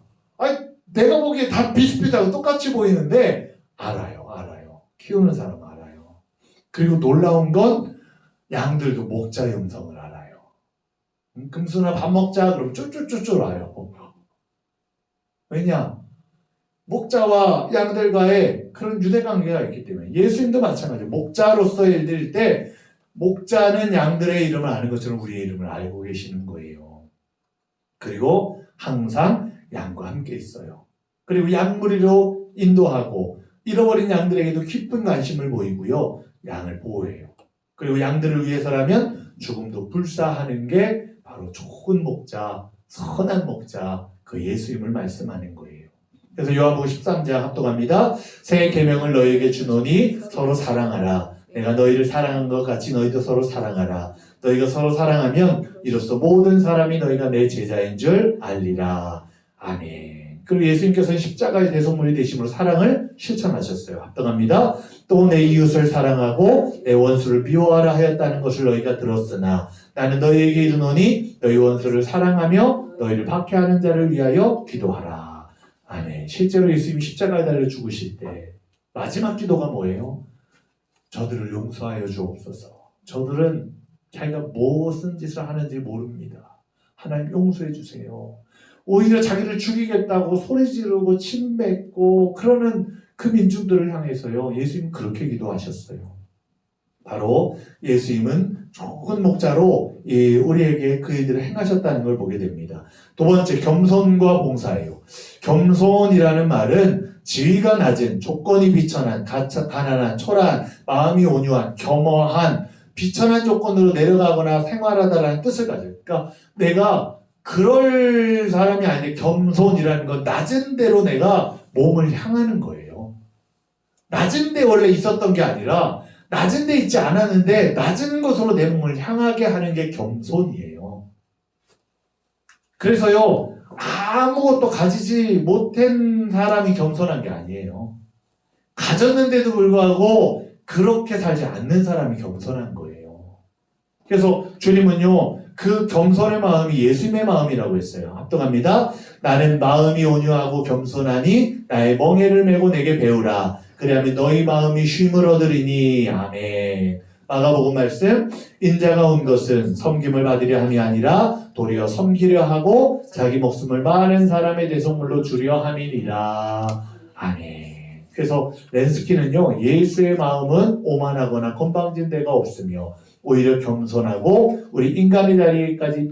내가 보기에 다 비슷비슷하고 똑같이 보이는데 알아요. 키우는 사람 알아요. 그리고 놀라운 건 양들도 목자의 음성을 알아요. 금순아 밥 먹자 그러면 쫄쫄쫄쫄 와요. 왜냐? 목자와 양들과의 그런 유대관계가 있기 때문에. 예수님도 마찬가지예요. 목자로서 일들 때 목자는 양들의 이름을 아는 것처럼 우리의 이름을 알고 계시는 거예요. 그리고 항상 양과 함께 있어요. 그리고 양무리로 인도하고 잃어버린 양들에게도 깊은 관심을 보이고요. 양을 보호해요. 그리고 양들을 위해서라면 죽음도 불사하는 게 바로 좋은 목자, 선한 목자, 그 예수임을 말씀하는 거예요. 그래서 요한복음 13장 합독합니다. 새 계명을 너희에게 주노니 서로 사랑하라. 내가 너희를 사랑한 것 같이 너희도 서로 사랑하라. 너희가 서로 사랑하면 이로써 모든 사람이 너희가 내 제자인 줄 알리라. 아멘. 그리고 예수님께서는 십자가의 대속물이 되심으로 사랑을 실천하셨어요. 합독합니다. 또 내 이웃을 사랑하고 내 원수를 미워하라 하였다는 것을 너희가 들었으나 나는 너희에게 이르노니 너희 원수를 사랑하며 너희를 박해하는 자를 위하여 기도하라. 아멘. 실제로 예수님이 십자가에 달려 죽으실 때 마지막 기도가 뭐예요? 저들을 용서하여 주옵소서. 저들은 자기가 무슨 짓을 하는지 모릅니다. 하나님 용서해 주세요. 오히려 자기를 죽이겠다고 소리 지르고 침 뱉고 그러는 그 민중들을 향해서요. 예수님은 그렇게 기도하셨어요. 바로 예수님은 좋은 목자로 우리에게 그 일들을 행하셨다는 걸 보게 됩니다. 두 번째, 겸손과 봉사예요. 겸손이라는 말은 지위가 낮은, 조건이 비천한, 가난한, 초라한, 마음이 온유한, 겸허한, 비천한 조건으로 내려가거나 생활하다라는 뜻을 가져요. 그러니까 내가 그럴 사람이 아닌데 겸손이라는 건 낮은 데로 내가 몸을 향하는 거예요. 낮은 데 원래 있었던 게 아니라 낮은 데 있지 않았는데 낮은 곳으로 내 몸을 향하게 하는 게 겸손이에요. 그래서요, 아무것도 가지지 못한 사람이 겸손한 게 아니에요. 가졌는데도 불구하고 그렇게 살지 않는 사람이 겸손한 거예요. 그래서 주님은요, 그 겸손의 마음이 예수님의 마음이라고 했어요. 합독합니다. 나는 마음이 온유하고 겸손하니 나의 멍에를 메고 내게 배우라. 그래야면 너희 마음이 쉼을 얻으리니. 아멘. 마가복음 말씀, 인자가 온 것은 섬김을 받으려 함이 아니라 도리어 섬기려 하고 자기 목숨을 많은 사람의 대속물로 주려 함이니라. 아멘. 그래서 렌스키는요, 예수의 마음은 오만하거나 건방진 데가 없으며 오히려 겸손하고 우리 인간의 자리까지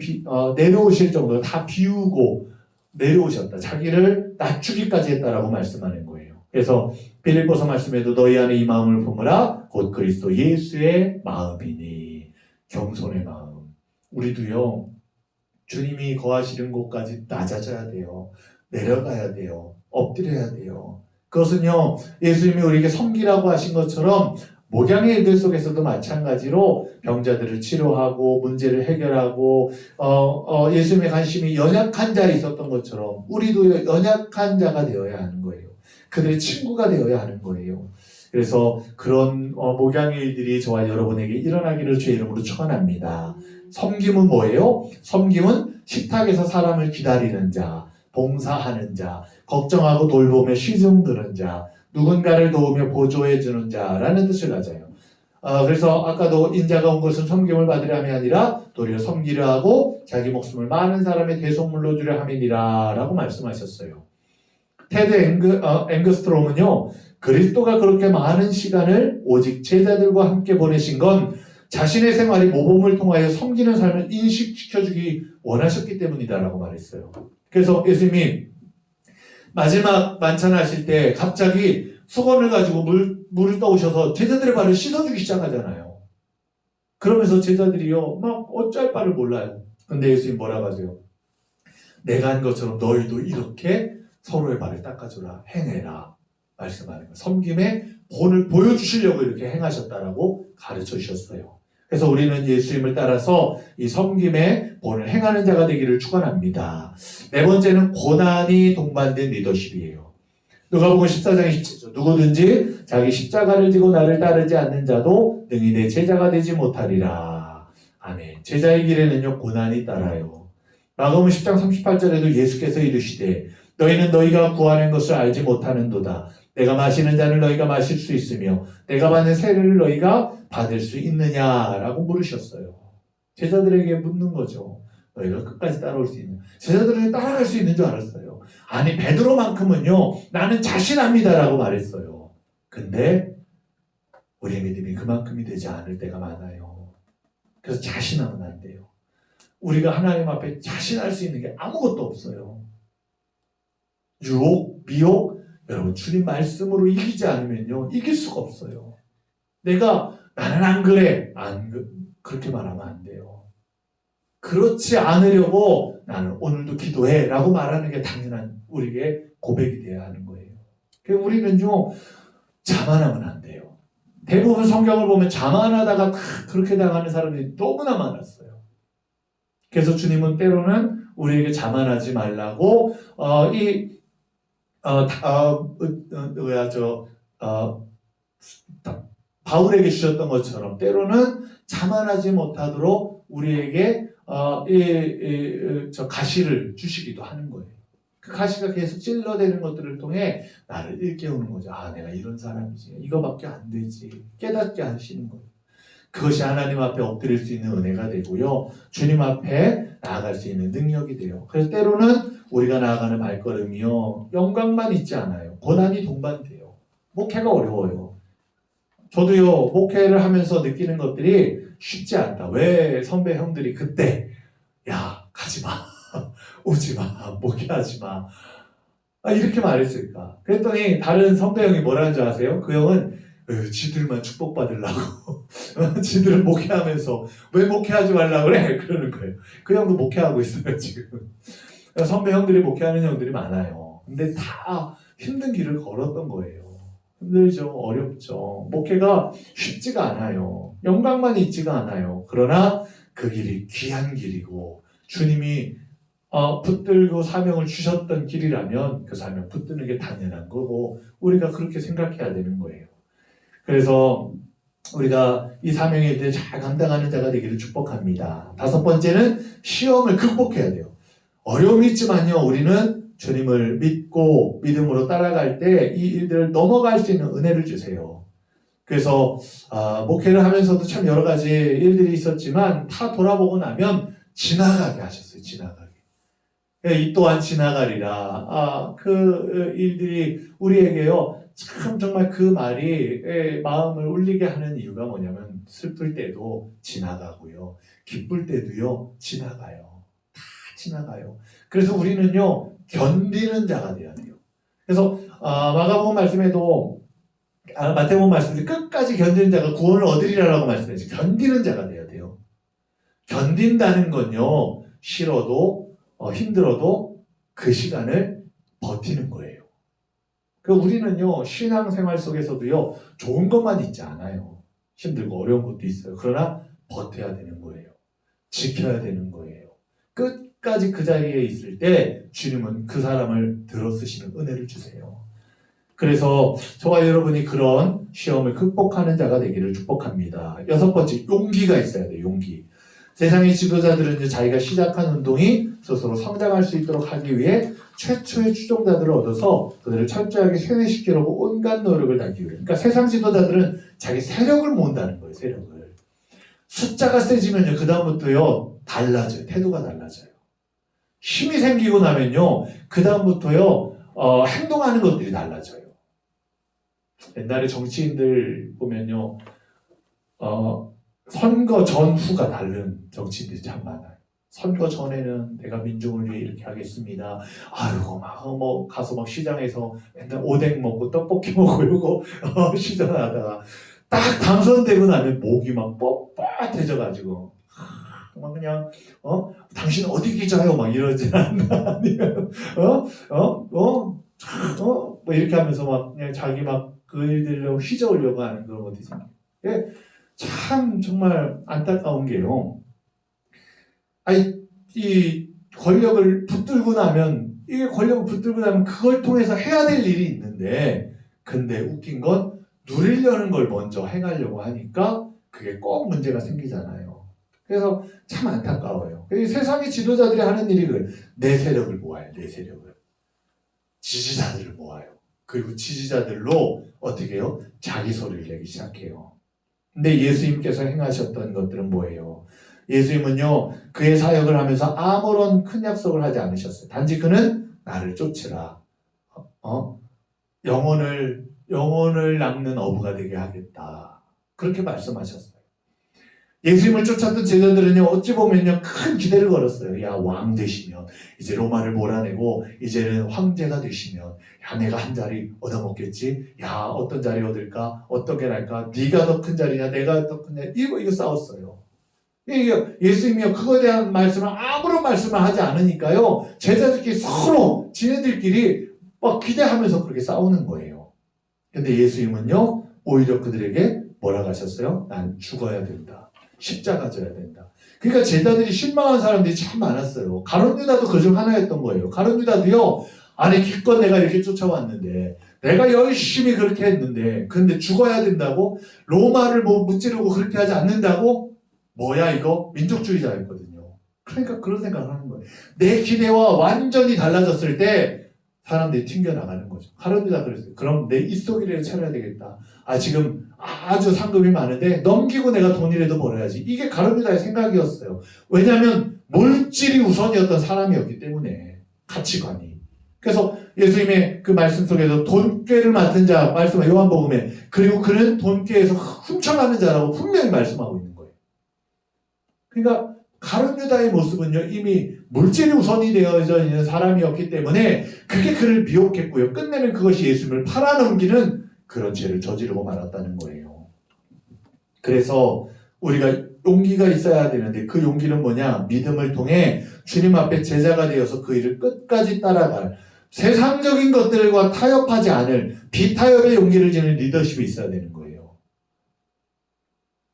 내려오실 정도로 다 비우고 내려오셨다. 자기를 낮추기까지 했다라고 말씀하는 거예요. 그래서 빌립보서 말씀에도 너희 안에 이 마음을 품으라. 곧 그리스도 예수의 마음이니. 겸손의 마음. 우리도요, 주님이 거하시는 곳까지 낮아져야 돼요. 내려가야 돼요. 엎드려야 돼요. 그것은요, 예수님이 우리에게 섬기라고 하신 것처럼 목양의 일들 속에서도 마찬가지로 병자들을 치료하고 문제를 해결하고 예수님의 관심이 연약한 자에 있었던 것처럼 우리도 연약한 자가 되어야 하는 거예요. 그들의 친구가 되어야 하는 거예요. 그래서 그런 목양의 일들이 저와 여러분에게 일어나기를 주의 이름으로 축원합니다. 섬김은 뭐예요? 섬김은 식탁에서 사람을 기다리는 자, 봉사하는 자, 걱정하고 돌보며 시중 드는 자, 누군가를 도우며 보조해주는 자라는 뜻을 가져요. 그래서 아까도 인자가 온 것은 섬김을 받으려 함이 아니라 도리어 섬기려 하고 자기 목숨을 많은 사람의 대속물로 주려 함이니라 라고 말씀하셨어요. 테드 앵그스트롬은요, 그리스도가 그렇게 많은 시간을 오직 제자들과 함께 보내신 건 자신의 생활이 모범을 통하여 섬기는 삶을 인식시켜주기 원하셨기 때문이다라고 말했어요. 그래서 예수님이 마지막 만찬하실 때 갑자기 수건을 가지고 물을 떠오셔서 제자들의 발을 씻어주기 시작하잖아요. 그러면서 제자들이요, 막 어쩔 바를 몰라요. 근데 예수님 뭐라고 하세요? 내가 한 것처럼 너희도 이렇게 서로의 발을 닦아주라, 행해라 말씀하는 거예요. 섬김의 본을 보여주시려고 이렇게 행하셨다라고 가르쳐 주셨어요. 그래서 우리는 예수님을 따라서 이 섬김의 본을 행하는 자가 되기를 축원합니다. 네 번째는 고난이 동반된 리더십이에요. 누가복음 14장 27절, 누구든지 자기 십자가를 지고 나를 따르지 않는 자도 능히 내 제자가 되지 못하리라. 아멘. 제자의 길에는요, 고난이 따라요. 마가복음 10장 38절에도 예수께서 이르시되 너희는 너희가 구하는 것을 알지 못하는도다. 내가 마시는 잔을 너희가 마실 수 있으며 내가 받는 세례를 너희가 받을 수 있느냐라고 물으셨어요. 제자들에게 묻는 거죠. 너희가 끝까지 따라올 수 있느냐. 제자들은 따라갈 수 있는 줄 알았어요. 아니, 베드로만큼은요, 나는 자신합니다라고 말했어요. 근데 우리의 믿음이 그만큼이 되지 않을 때가 많아요. 그래서 자신하면 안 돼요. 우리가 하나님 앞에 자신할 수 있는 게 아무것도 없어요. 유혹, 미혹, 여러분 주님 말씀으로 이기지 않으면요, 이길 수가 없어요. 나는 안 그래. 그렇게 말하면 안 돼요. 그렇지 않으려고 나는 오늘도 기도해 라고 말하는 게 당연한 우리에게 고백이 돼야 하는 거예요. 그래서 우리는요, 자만하면 안 돼요. 대부분 성경을 보면 자만하다가 그렇게 당하는 사람들이 너무나 많았어요. 그래서 주님은 때로는 우리에게 자만하지 말라고 바울에게 주셨던 것처럼 때로는 자만하지 못하도록 우리에게 가시를 주시기도 하는 거예요. 그 가시가 계속 찔러대는 것들을 통해 나를 일깨우는 거죠. 아, 내가 이런 사람이지. 이거밖에 안 되지. 깨닫게 하시는 거예요. 그것이 하나님 앞에 엎드릴 수 있는 은혜가 되고요. 주님 앞에 나아갈 수 있는 능력이 돼요. 그래서 때로는 우리가 나아가는 발걸음이요, 영광만 있지 않아요. 고난이 동반돼요. 목회가 어려워요. 저도요, 목회를 하면서 느끼는 것들이 쉽지 않다. 왜 선배 형들이 그때 야, 가지마, 오지마, 목회하지마, 이렇게 말했을까? 그랬더니 다른 선배 형이 뭐라는 줄 아세요? 그 형은 지들만 축복받으려고 지들은 목회하면서 왜 목회하지 말라 그래? 그러는 거예요. 그 형도 목회하고 있어요 지금. 선배 형들이 목회하는 형들이 많아요. 근데 다 힘든 길을 걸었던 거예요. 힘들죠. 어렵죠. 목회가 쉽지가 않아요. 영광만 있지가 않아요. 그러나 그 길이 귀한 길이고 주님이 붙들고 사명을 주셨던 길이라면 그 사명 붙드는 게 당연한 거고 우리가 그렇게 생각해야 되는 거예요. 그래서 우리가 이 사명의 일들을 잘 감당하는 자가 되기를 축복합니다. 5번째는 시험을 극복해야 돼요. 어려움이 있지만요, 우리는 주님을 믿고 믿음으로 따라갈 때 이 일들을 넘어갈 수 있는 은혜를 주세요. 그래서 목회를 하면서도 참 여러 가지 일들이 있었지만 다 돌아보고 나면 지나가게 하셨어요. 지나가게. 이 또한 지나가리라. 그 일들이 우리에게요, 참 정말 그 말이 마음을 울리게 하는 이유가 뭐냐면 슬플 때도 지나가고요, 기쁠 때도요 지나가요. 다 지나가요. 그래서 우리는요 견디는 자가 되어야 돼요. 그래서 마가복음 말씀에도 마태복음 말씀에 끝까지 견디는 자가 구원을 얻으리라라고 말씀했죠. 견디는 자가 되어야 돼요. 견딘다는 건요, 싫어도 힘들어도 그 시간을 버티는 거예요. 우리는요, 신앙생활 속에서도요, 좋은 것만 있지 않아요. 힘들고 어려운 것도 있어요. 그러나 버텨야 되는 거예요. 지켜야 되는 거예요. 끝까지 그 자리에 있을 때 주님은 그 사람을 들어쓰시는 은혜를 주세요. 그래서 저와 여러분이 그런 시험을 극복하는 자가 되기를 축복합니다. 6번째, 용기가 있어야 돼요. 용기. 세상의 지도자들은 자기가 시작한 운동이 스스로 성장할 수 있도록 하기 위해 최초의 추종자들을 얻어서 그들을 철저하게 세뇌시키려고 온갖 노력을 다하기 위해. 그러니까 세상 지도자들은 자기 세력을 모은다는 거예요. 세력을. 숫자가 세지면요, 그 다음부터요 달라져요. 태도가 달라져요. 힘이 생기고 나면요, 그 다음부터요 행동하는 것들이 달라져요. 옛날에 정치인들 보면요, 선거 전후가 다른 정치인들이 참 많아요. 선거 전에는 내가 민중을 위해 이렇게 하겠습니다. 아이고, 가서 시장에서 맨날 오뎅 먹고 떡볶이 먹고 이러고 시전하다가 딱 당선되고 나면 목이 막 뻣뻣해져가지고 막 그냥 당신 어디 기자요? 막 이러지 않나? 아니면 뭐 이렇게 하면서 막 그냥 자기 막 그 일들로 휘저으려고 하는 그런 것들이 생겨요. 참 정말 안타까운 게요. 이 권력을 붙들고 나면 그걸 통해서 해야 될 일이 있는데, 근데 웃긴 건 누리려는 걸 먼저 행하려고 하니까 그게 꼭 문제가 생기잖아요. 그래서 참 안타까워요. 세상의 지도자들이 하는 일이 그래요. 내 세력을 모아요. 내 세력을. 지지자들을 모아요. 그리고 지지자들로 어떻게 해요? 자기 소리를 내기 시작해요. 근데 예수님께서 행하셨던 것들은 뭐예요? 예수님은요, 그의 사역을 하면서 아무런 큰 약속을 하지 않으셨어요. 단지 그는 나를 쫓으라. 영혼을 낚는 어부가 되게 하겠다. 그렇게 말씀하셨어요. 예수님을 쫓았던 제자들은요, 어찌 보면요, 큰 기대를 걸었어요. 야, 왕 되시면, 이제 로마를 몰아내고, 이제는 황제가 되시면, 야, 내가 한 자리 얻어먹겠지? 야, 어떤 자리 얻을까? 어떻게 할까? 네가 더 큰 자리냐? 내가 더 큰 자리? 이거 싸웠어요. 이게 예수님이요 그거에 대한 말씀을 아무런 말씀을 하지 않으니까요 제자들끼리 서로 지네들끼리 막 기대하면서 그렇게 싸우는 거예요. 근데 예수님은요 오히려 그들에게 뭐라고 하셨어요? 난 죽어야 된다. 십자가 져야 된다. 그러니까 제자들이 실망한 사람들이 참 많았어요. 가룟 유다도 그중 하나였던 거예요. 가룟 유다도요 아니 기껏 내가 이렇게 쫓아왔는데 내가 열심히 그렇게 했는데 근데 죽어야 된다고? 로마를 뭐 무찌르고 그렇게 하지 않는다고? 뭐야 이거? 민족주의자였거든요. 그러니까 그런 생각을 하는 거예요. 내 기대와 완전히 달라졌을 때 사람들이 튕겨나가는 거죠. 가룟 유다 그랬어요. 그럼 내 입속이라도 차려야 되겠다. 아 지금 아주 상금이 많은데 넘기고 내가 돈이라도 벌어야지. 이게 가룟 유다의 생각이었어요. 왜냐하면 물질이 우선이었던 사람이었기 때문에 가치관이. 그래서 예수님의 그 말씀 속에서 돈꾀를 맡은 자 말씀을 요한복음에 그리고 그는 돈꾀에서 훔쳐가는 자라고 분명히 말씀하고 있는 거예요. 그러니까 가룟 유다의 모습은요 이미 물질이 우선이 되어져 있는 사람이었기 때문에 그게 그를 미혹했고요. 끝내는 그것이 예수님을 팔아넘기는 그런 죄를 저지르고 말았다는 거예요. 그래서 우리가 용기가 있어야 되는데 그 용기는 뭐냐? 믿음을 통해 주님 앞에 제자가 되어서 그 일을 끝까지 따라갈 세상적인 것들과 타협하지 않을 비타협의 용기를 지닌 리더십이 있어야 되는 거예요.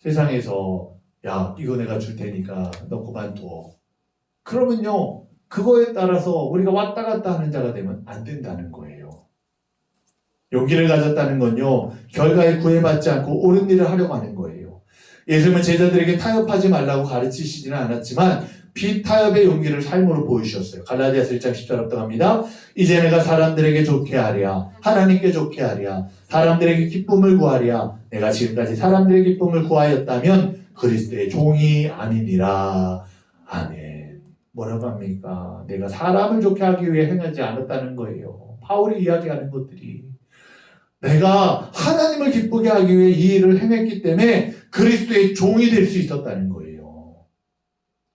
세상에서 야 이거 내가 줄 테니까 너 그만둬. 그러면요 그거에 따라서 우리가 왔다 갔다 하는 자가 되면 안 된다는 거예요. 용기를 가졌다는 건요 결과에 구애받지 않고 옳은 일을 하려고 하는 거예요. 예수님은 제자들에게 타협하지 말라고 가르치시지는 않았지만 비타협의 용기를 삶으로 보여주셨어요. 갈라디아서 1장 10절 합독합니다. 이제 내가 사람들에게 좋게 하랴 하나님께 좋게 하랴 사람들에게 기쁨을 구하랴 내가 지금까지 사람들의 기쁨을 구하였다면 그리스도의 종이 아니니라. 아멘. 뭐라고 합니까? 내가 사람을 좋게 하기 위해 행하지 않았다는 거예요. 바울이 이야기하는 것들이 내가 하나님을 기쁘게 하기 위해 이 일을 행했기 때문에 그리스도의 종이 될 수 있었다는 거예요.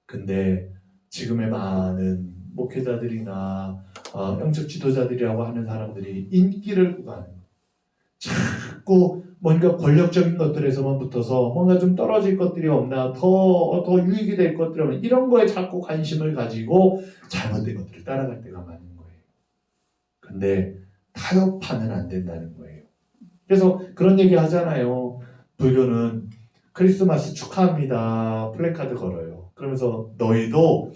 근데 지금의 많은 목회자들이나 영적 지도자들이라고 하는 사람들이 인기를 구하는 거예요. 자꾸 뭔가 권력적인 것들에서만 붙어서 뭔가 좀 떨어질 것들이 없나 더 유익이 될 것들이 없나 이런 거에 자꾸 관심을 가지고 잘못된 것들을 따라갈 때가 많은 거예요. 근데 타협하면 안 된다는 거예요. 그래서 그런 얘기 하잖아요. 불교는 크리스마스 축하합니다 플래카드 걸어요. 그러면서 너희도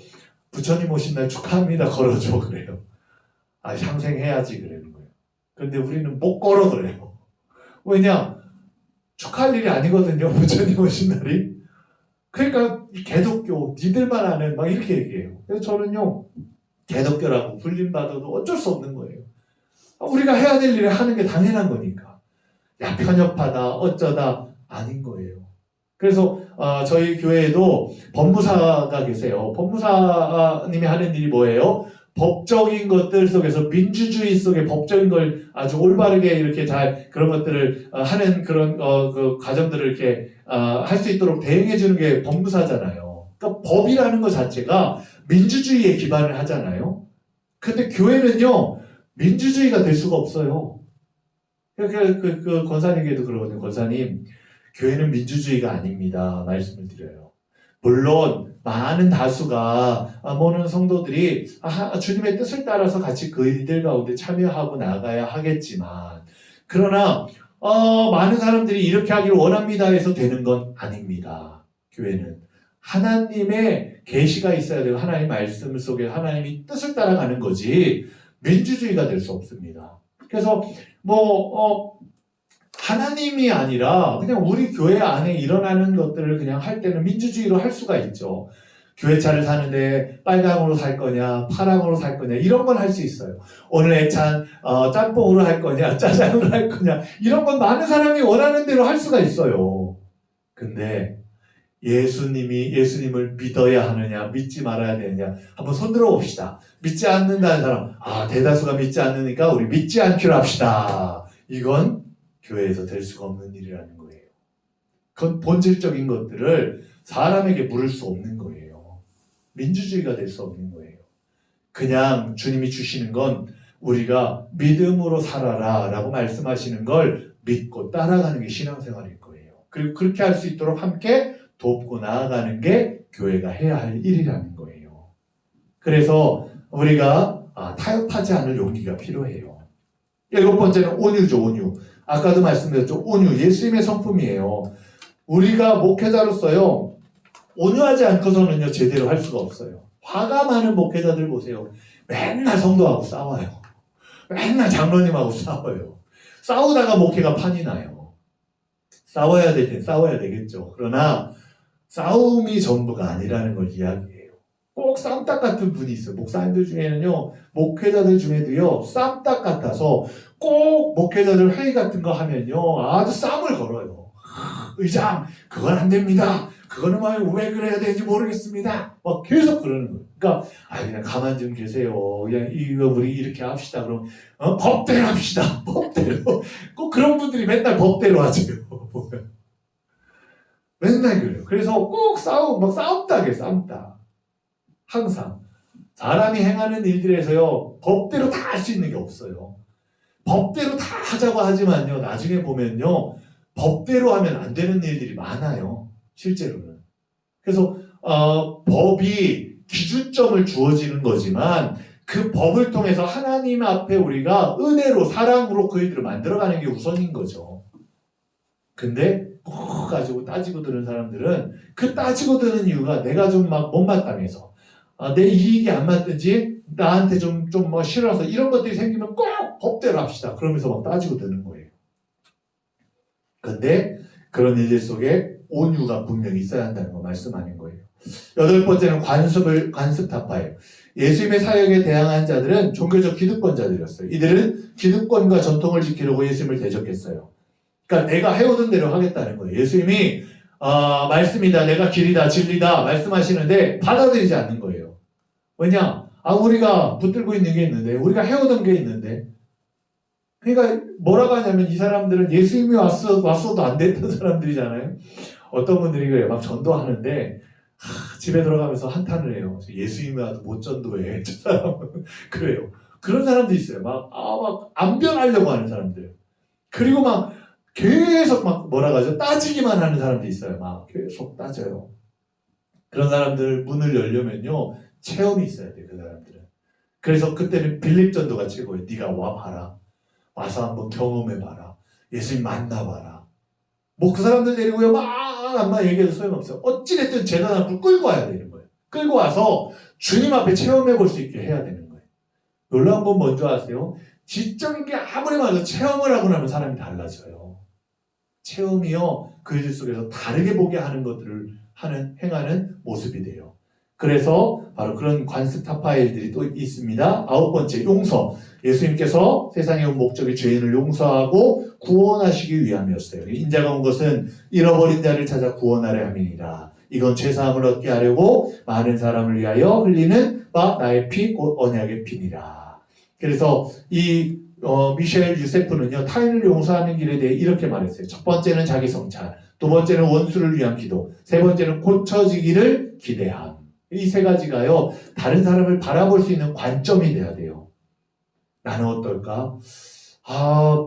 부처님 오신 날 축하합니다 걸어줘 그래요. 아 상생해야지 그러는 거예요. 근데 우리는 못 걸어 그래요. 왜냐? 축하할 일이 아니거든요. 부처님 오신 날이. 그러니까 개독교 니들만 아는 막 이렇게 얘기해요. 그래서 저는요 개독교라고 불림받아도 어쩔 수 없는 거예요. 우리가 해야 될 일을 하는 게 당연한 거니까. 야 편협하다 어쩌다 아닌 거예요. 그래서 저희 교회에도 법무사가 계세요. 법무사님이 하는 일이 뭐예요? 법적인 것들 속에서 민주주의 속에 법적인 걸 아주 올바르게 이렇게 잘 그런 것들을 하는 그런 그 과정들을 이렇게 할 수 있도록 대행해 주는 게 법무사잖아요. 그러니까 법이라는 것 자체가 민주주의에 기반을 하잖아요. 근데 교회는요 민주주의가 될 수가 없어요. 그 권사님에게도 그러거든요. 권사님, 교회는 민주주의가 아닙니다. 말씀을 드려요. 물론 많은 다수가 모든 성도들이 주님의 뜻을 따라서 같이 그 일들 가운데 참여하고 나가야 하겠지만 그러나 많은 사람들이 이렇게 하기를 원합니다 해서 되는 건 아닙니다. 교회는 하나님의 계시가 있어야 되고 하나님의 말씀 속에 하나님이 뜻을 따라가는 거지 민주주의가 될 수 없습니다. 그래서 하나님이 아니라 그냥 우리 교회 안에 일어나는 것들을 그냥 할 때는 민주주의로 할 수가 있죠. 교회차를 사는데 빨강으로 살 거냐 파랑으로 살 거냐 이런 건 할 수 있어요. 오늘 애찬 짬뽕으로 할 거냐 짜장으로 할 거냐 이런 건 많은 사람이 원하는 대로 할 수가 있어요. 근데 예수님을 믿어야 하느냐 믿지 말아야 되느냐 한번 손들어 봅시다. 믿지 않는다는 사람 대다수가 믿지 않으니까 우리 믿지 않기로 합시다. 이건 교회에서 될 수가 없는 일이라는 거예요. 그건 본질적인 것들을 사람에게 물을 수 없는 거예요. 민주주의가 될 수 없는 거예요. 그냥 주님이 주시는 건 우리가 믿음으로 살아라 라고 말씀하시는 걸 믿고 따라가는 게 신앙생활일 거예요. 그리고 그렇게 할 수 있도록 함께 돕고 나아가는 게 교회가 해야 할 일이라는 거예요. 그래서 우리가 타협하지 않을 용기가 필요해요. 7번째는 온유죠, 온유. 아까도 말씀드렸죠, 온유. 예수님의 성품이에요. 우리가 목회자로서요, 온유하지 않고서는요, 제대로 할 수가 없어요. 화가 많은 목회자들 보세요. 맨날 성도하고 싸워요. 맨날 장로님하고 싸워요. 싸우다가 목회가 판이 나요. 싸워야 될 땐 싸워야 되겠죠. 그러나 싸움이 전부가 아니라는 걸 이야기해요. 꼭 쌈딱 같은 분이 있어요. 목사님들 중에는요, 목회자들 중에도요, 쌈딱 같아서 꼭 목회자들 회의 같은 거 하면요, 아주 싸움을 걸어요. 의장, 그건 안 됩니다. 그거는 왜 그래야 되는지 모르겠습니다. 막 계속 그러는 거예요. 그러니까 그냥 가만 좀 계세요. 그냥 이거 우리 이렇게 합시다. 그럼 법대로 합시다. 법대로. 꼭 그런 분들이 맨날 법대로 하죠. 맨날 그래요. 그래서 꼭 싸움닭이에요. 싸움닭. 항상 사람이 행하는 일들에서요, 법대로 다 할 수 있는 게 없어요. 법대로 다 하자고 하지만요, 나중에 보면요, 법대로 하면 안 되는 일들이 많아요. 실제로는. 그래서 법이 기준점을 주어지는 거지만 그 법을 통해서 하나님 앞에 우리가 은혜로 사랑으로 그 일들을 만들어가는 게 우선인 거죠. 근데 그거 가지고 따지고 드는 사람들은 그 따지고 드는 이유가 내가 좀 막 못마땅해서 내 이익이 안 맞든지 나한테 좀 싫어서 이런 것들이 생기면 꼭 법대로 합시다. 그러면서 막 따지고 드는 거예요. 근데 그런 일들 속에 온유가 분명히 있어야 한다는 거 말씀하는 거예요. 8번째는 관습타파예요. 예수님의 사역에 대항한 자들은 종교적 기득권자들이었어요. 이들은 기득권과 전통을 지키려고 예수님을 대적했어요. 그러니까 내가 해오던 대로 하겠다는 거예요. 예수님이 말씀이다, 내가 길이다, 진리다 말씀하시는데 받아들이지 않는 거예요. 왜냐? 우리가 붙들고 있는 게 있는데, 우리가 해오던 게 있는데, 그러니까 뭐라고 하냐면 이 사람들은 예수님이 왔어도 안 됐던 사람들이잖아요. 어떤 분들이 그래요. 막 전도하는데 집에 들어가면서 한탄을 해요. 예수님이 와도 못 전도해. 저 사람은 그래요. 그런 사람도 있어요. 막 안 변하려고 하는 사람들. 그리고 막 계속 막 뭐라고 하죠? 따지기만 하는 사람도 있어요. 막 계속 따져요. 그런 사람들 문을 열려면요, 체험이 있어야 돼요. 그 사람들은. 그래서 그때는 빌립 전도가 최고예요. 네가 와봐라. 와서 한번 경험해봐라. 예수님 만나봐라. 그 사람들 데리고요, 막 얘기해도 소용없어요. 어찌됐든 재단 앞으로 끌고 와야 되는 거예요. 끌고 와서 주님 앞에 체험해볼 수 있게 해야 되는 거예요. 놀라운 건 뭔지 아세요? 지적인 게 아무리 많아도 체험을 하고 나면 사람이 달라져요. 체험이요, 그 일 속에서 다르게 보게 하는 것들을 행하는 모습이 돼요. 그래서 바로 그런 관습타파의 일들이 또 있습니다. 9번째, 용서. 예수님께서 세상에 온 목적이 죄인을 용서하고 구원하시기 위함이었어요. 인자가 온 것은 잃어버린 자를 찾아 구원하려 함이니라. 이건 죄사함을 얻게 하려고 많은 사람을 위하여 흘리는 나의 피, 곧 언약의 피니라. 그래서 이 미셸 유세프는요, 타인을 용서하는 길에 대해 이렇게 말했어요. 첫 번째는 자기 성찰, 두 번째는 원수를 위한 기도, 세 번째는 고쳐지기를 기대함. 이 세 가지가요, 다른 사람을 바라볼 수 있는 관점이 돼야 돼요. 나는 어떨까?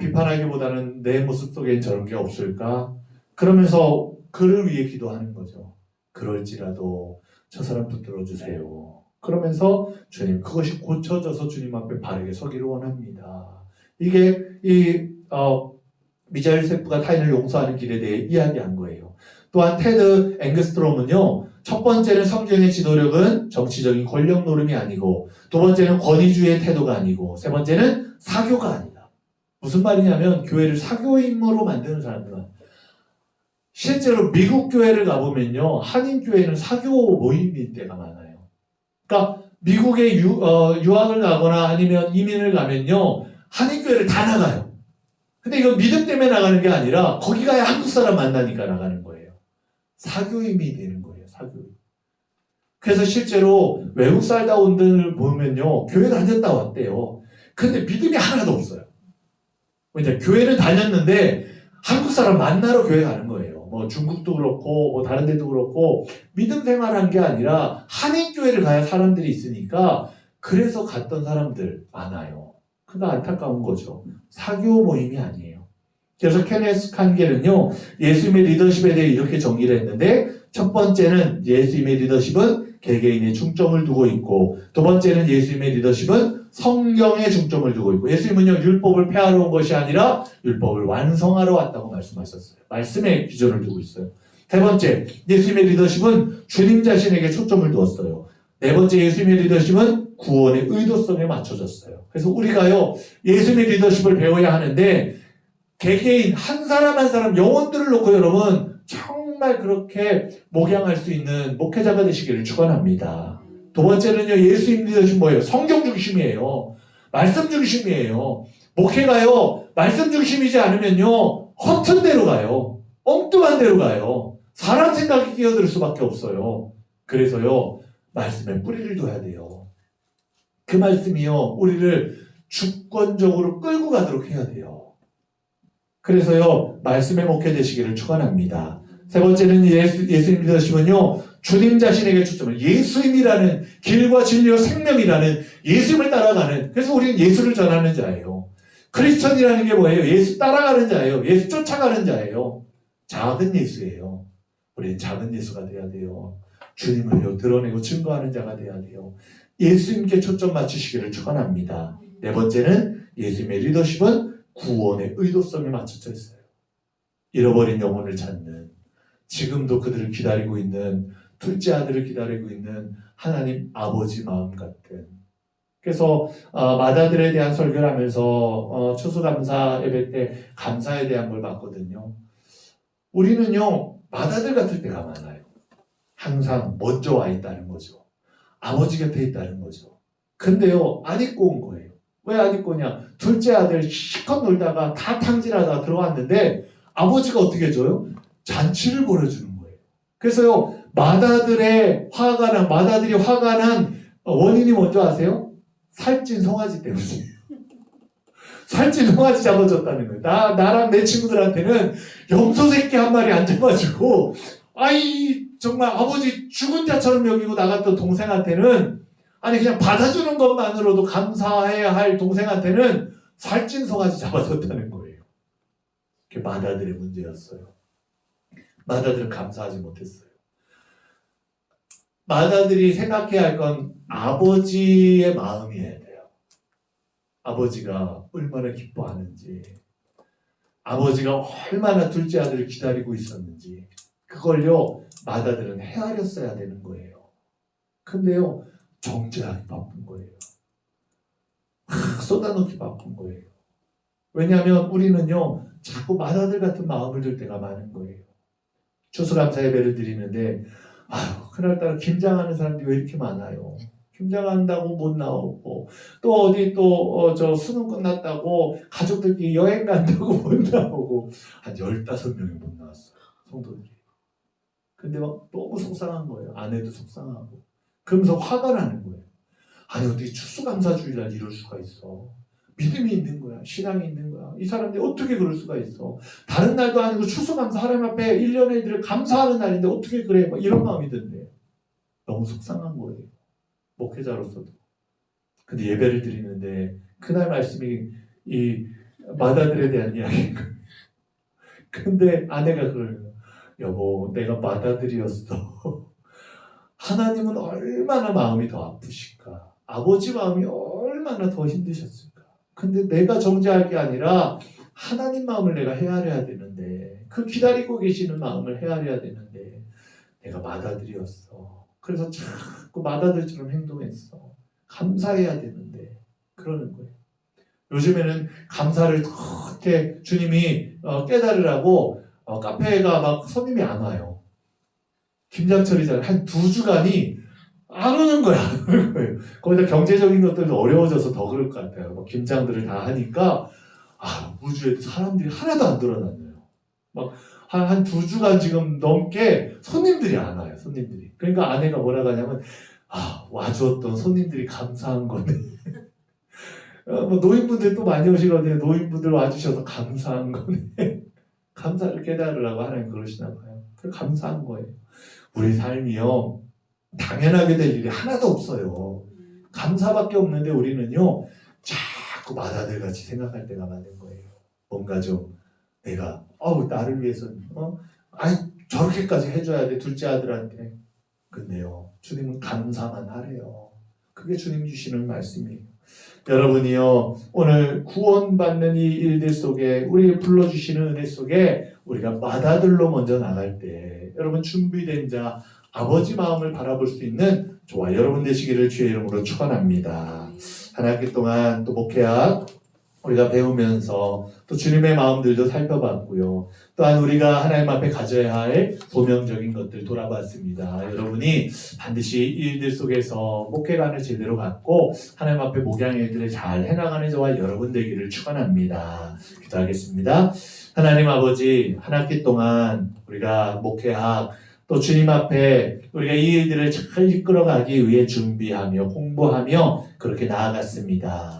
비판하기보다는 내 모습 속엔 저런 게 없을까? 그러면서 그를 위해 기도하는 거죠. 그럴지라도 저 사람 붙들어 주세요. 그러면서 주님, 그것이 고쳐져서 주님 앞에 바르게 서기를 원합니다. 이게 미셸 유세프가 타인을 용서하는 길에 대해 이야기한 거예요. 또한 테드 앵그스트롬은요, 첫 번째는 성경의 지도력은 정치적인 권력 노름이 아니고, 두 번째는 권위주의의 태도가 아니고, 세 번째는 사교가 아니다. 무슨 말이냐면 교회를 사교임으로 만드는 사람들은, 실제로 미국 교회를 가보면요, 한인 교회는 사교 모임일 때가 많아요. 그러니까 미국에 유학을 가거나 아니면 이민을 가면요, 한인 교회를 다 나가요. 근데 이건 믿음 때문에 나가는 게 아니라 거기 가야 한국 사람 만나니까 나가는 거예요. 사교임이 되는 거예요. 사교임. 그래서 실제로 외국 살다 온 분들 보면요, 교회 다녔다 왔대요. 근데 믿음이 하나도 없어요. 이제 교회는 다녔는데 한국 사람 만나러 교회 가는 거예요. 중국도 그렇고 다른 데도 그렇고 믿음 생활한 게 아니라 한인 교회를 가야 사람들이 있으니까 그래서 갔던 사람들 많아요. 그가 안타까운 거죠. 사교 모임이 아니에요. 그래서 케네스 칸겔은요, 예수님의 리더십에 대해 이렇게 정의를 했는데, 첫 번째는 예수님의 리더십은 개개인의 중점을 두고 있고, 두 번째는 예수님의 리더십은 성경에 중점을 두고 있고, 예수님은요 율법을 폐하러 온 것이 아니라 율법을 완성하러 왔다고 말씀하셨어요. 말씀에 기준을 두고 있어요. 세 번째, 예수님의 리더십은 주님 자신에게 초점을 두었어요. 네 번째, 예수님의 리더십은 구원의 의도성에 맞춰졌어요. 그래서 우리가요 예수님의 리더십을 배워야 하는데, 개개인 한 사람 한 사람 영혼들을 놓고 여러분 정말 그렇게 목양할 수 있는 목회자가 되시기를 축원합니다. 두 번째는요, 예수님 리더십 뭐예요? 성경 중심이에요. 말씀 중심이에요. 목회가요 말씀 중심이지 않으면요 허튼 데로 가요. 엉뚱한 데로 가요. 사람 생각이 끼어들 수밖에 없어요. 그래서요 말씀에 뿌리를 둬야 돼요. 그 말씀이요 우리를 주권적으로 끌고 가도록 해야 돼요. 그래서요 말씀의 목회 되시기를 축원합니다. 세 번째는 예수님 리더십은요 주님 자신에게 초점을, 예수님이라는 길과 진리와 생명이라는 예수님을 따라가는, 그래서 우리는 예수를 전하는 자예요. 크리스천이라는 게 뭐예요? 예수 따라가는 자예요. 예수 쫓아가는 자예요. 작은 예수예요. 우리는 작은 예수가 돼야 돼요. 주님을 드러내고 증거하는 자가 돼야 돼요. 예수님께 초점 맞추시기를 축원합니다. 네 번째는 예수님의 리더십은 구원의 의도성에 맞춰져 있어요. 잃어버린 영혼을 찾는, 지금도 그들을 기다리고 있는, 둘째 아들을 기다리고 있는 하나님 아버지 마음 같은. 그래서 마다들에 대한 설교를 하면서 추수감사 예배 때 감사에 대한 걸 봤거든요. 우리는요 마다들 같을 때가 많아요. 항상 먼저 와 있다는 거죠. 아버지 곁에 있다는 거죠. 근데요 안 입고 온 거예요. 왜 안 입고 오냐? 둘째 아들 실컷 놀다가 다 탕진하다가 들어왔는데 아버지가 어떻게 해줘요? 잔치를 벌여주는 거예요. 그래서요 마다들이 화가 난 원인이 뭔지 아세요? 살찐 송아지 때문이에요. 살찐 송아지 잡아줬다는 거예요. 나랑 내 친구들한테는 염소 새끼 한 마리 안 잡아주고, 정말 아버지 죽은 자처럼 여기고 나갔던 동생한테는, 그냥 받아주는 것만으로도 감사해야 할 동생한테는 살찐 송아지 잡아줬다는 거예요. 그게 마다들의 문제였어요. 마다들은 감사하지 못했어요. 마다들이 생각해야 할 건 아버지의 마음이어야 돼요. 아버지가 얼마나 기뻐하는지, 아버지가 얼마나 둘째 아들을 기다리고 있었는지, 그걸요 마다들은 헤아렸어야 되는 거예요. 근데요 정죄하기 바쁜 거예요. 쏟아놓기 바쁜 거예요. 왜냐하면 우리는요 자꾸 마다들 같은 마음을 들 때가 많은 거예요. 추수감사 예배를 드리는데 그날따라 김장하는 사람들이 왜 이렇게 많아요? 김장한다고 못 나오고, 또 어디 저 수능 끝났다고 가족들끼리 여행 간다고 못 나오고, 한 15명이 못 나왔어요, 성도들이. 근데 막 너무 속상한 거예요. 아내도 속상하고. 그러면서 화가 나는 거예요. 어떻게 추수감사주일날 이럴 수가 있어? 믿음이 있는 거야. 신앙이 있는 거야. 이 사람들이 어떻게 그럴 수가 있어? 다른 날도 아니고 추수감사 하나님 앞에 1년에 이들을 감사하는 날인데 어떻게 그래? 이런 마음이 든대요. 너무 속상한 거예요. 목회자로서도. 근데 예배를 드리는데 그날 말씀이 이 마다들에 대한 이야기인 거예요. 근데 아내가 그러는, 여보 내가 마다들이었어. 하나님은 얼마나 마음이 더 아프실까? 아버지 마음이 얼마나 더 힘드셨을까? 근데 내가 정죄할 게 아니라 하나님 마음을 내가 헤아려야 되는데, 그 기다리고 계시는 마음을 헤아려야 되는데 내가 마다들이었어. 그래서 자꾸 마다들처럼 행동했어. 감사해야 되는데 그러는 거예요. 요즘에는 감사를 그렇게 주님이 깨달으라고 카페가 막 손님이 안 와요. 김장철이잖아요. 한 2주간이 안 오는 거야. 거기다 경제적인 것들도 어려워져서 더 그럴 것 같아요. 김장들을 다 하니까 우주에 사람들이 하나도 안 돌아다녀요. 한 2주간 지금 넘게 손님들이 안 와요. 손님들이. 그러니까 아내가 뭐라고 하냐면 와주었던 손님들이 감사한 거네. 노인분들 또 많이 오시거든요. 노인분들 와주셔서 감사한 거네. 감사를 깨달으라고 하나님 그러시나 봐요. 감사한 거예요. 우리 삶이요 당연하게 될 일이 하나도 없어요. 감사밖에 없는데 우리는요 자꾸 마다들같이 생각할 때가 많은 거예요. 뭔가 좀 내가 나를 위해서 아니 저렇게까지 해줘야 돼 둘째 아들한테. 근데요 주님은 감사만 하래요. 그게 주님 주시는 말씀이에요. 여러분이요 오늘 구원받는 이 일들 속에 우리에게 불러주시는 은혜 속에 우리가 맏아들로 먼저 나갈 때 여러분 준비된 자 아버지 마음을 바라볼 수 있는 저와 여러분 되시기를 주의 이름으로 축원합니다. 한 학기 동안 또 목회학 우리가 배우면서 또 주님의 마음들도 살펴봤고요. 또한 우리가 하나님 앞에 가져야 할 소명적인 것들 돌아봤습니다. 여러분이 반드시 이 일들 속에서 목회관을 제대로 갖고 하나님 앞에 목양 일들을 잘 해나가는 저와 여러분 되기를 축원합니다. 기도하겠습니다. 하나님 아버지 한 학기 동안 우리가 목회학 또 주님 앞에 우리가 이 일들을 잘 이끌어가기 위해 준비하며 공부하며 그렇게 나아갔습니다.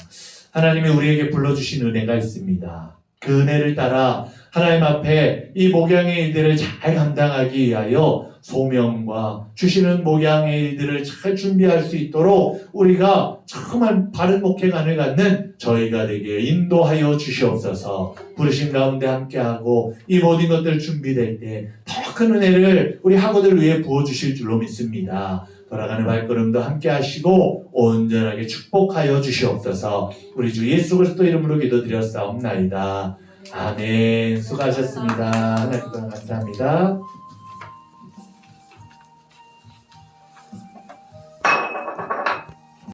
하나님이 우리에게 불러주신 은혜가 있습니다. 그 은혜를 따라 하나님 앞에 이 목양의 일들을 잘 감당하기 위하여 소명과 주시는 목양의 일들을 잘 준비할 수 있도록 우리가 정말 바른 목회관을 갖는 저희가 되게 인도하여 주시옵소서. 부르신 가운데 함께하고 이 모든 것들 준비될 때 더 큰 은혜를 우리 학우들 위해 부어주실 줄로 믿습니다. 돌아가는 발걸음도 함께 하시고 온전하게 축복하여 주시옵소서. 우리 주 예수 그리스도 이름으로 기도드렸사옵나이다. 아멘. 수고하셨습니다. 하나님 감사합니다.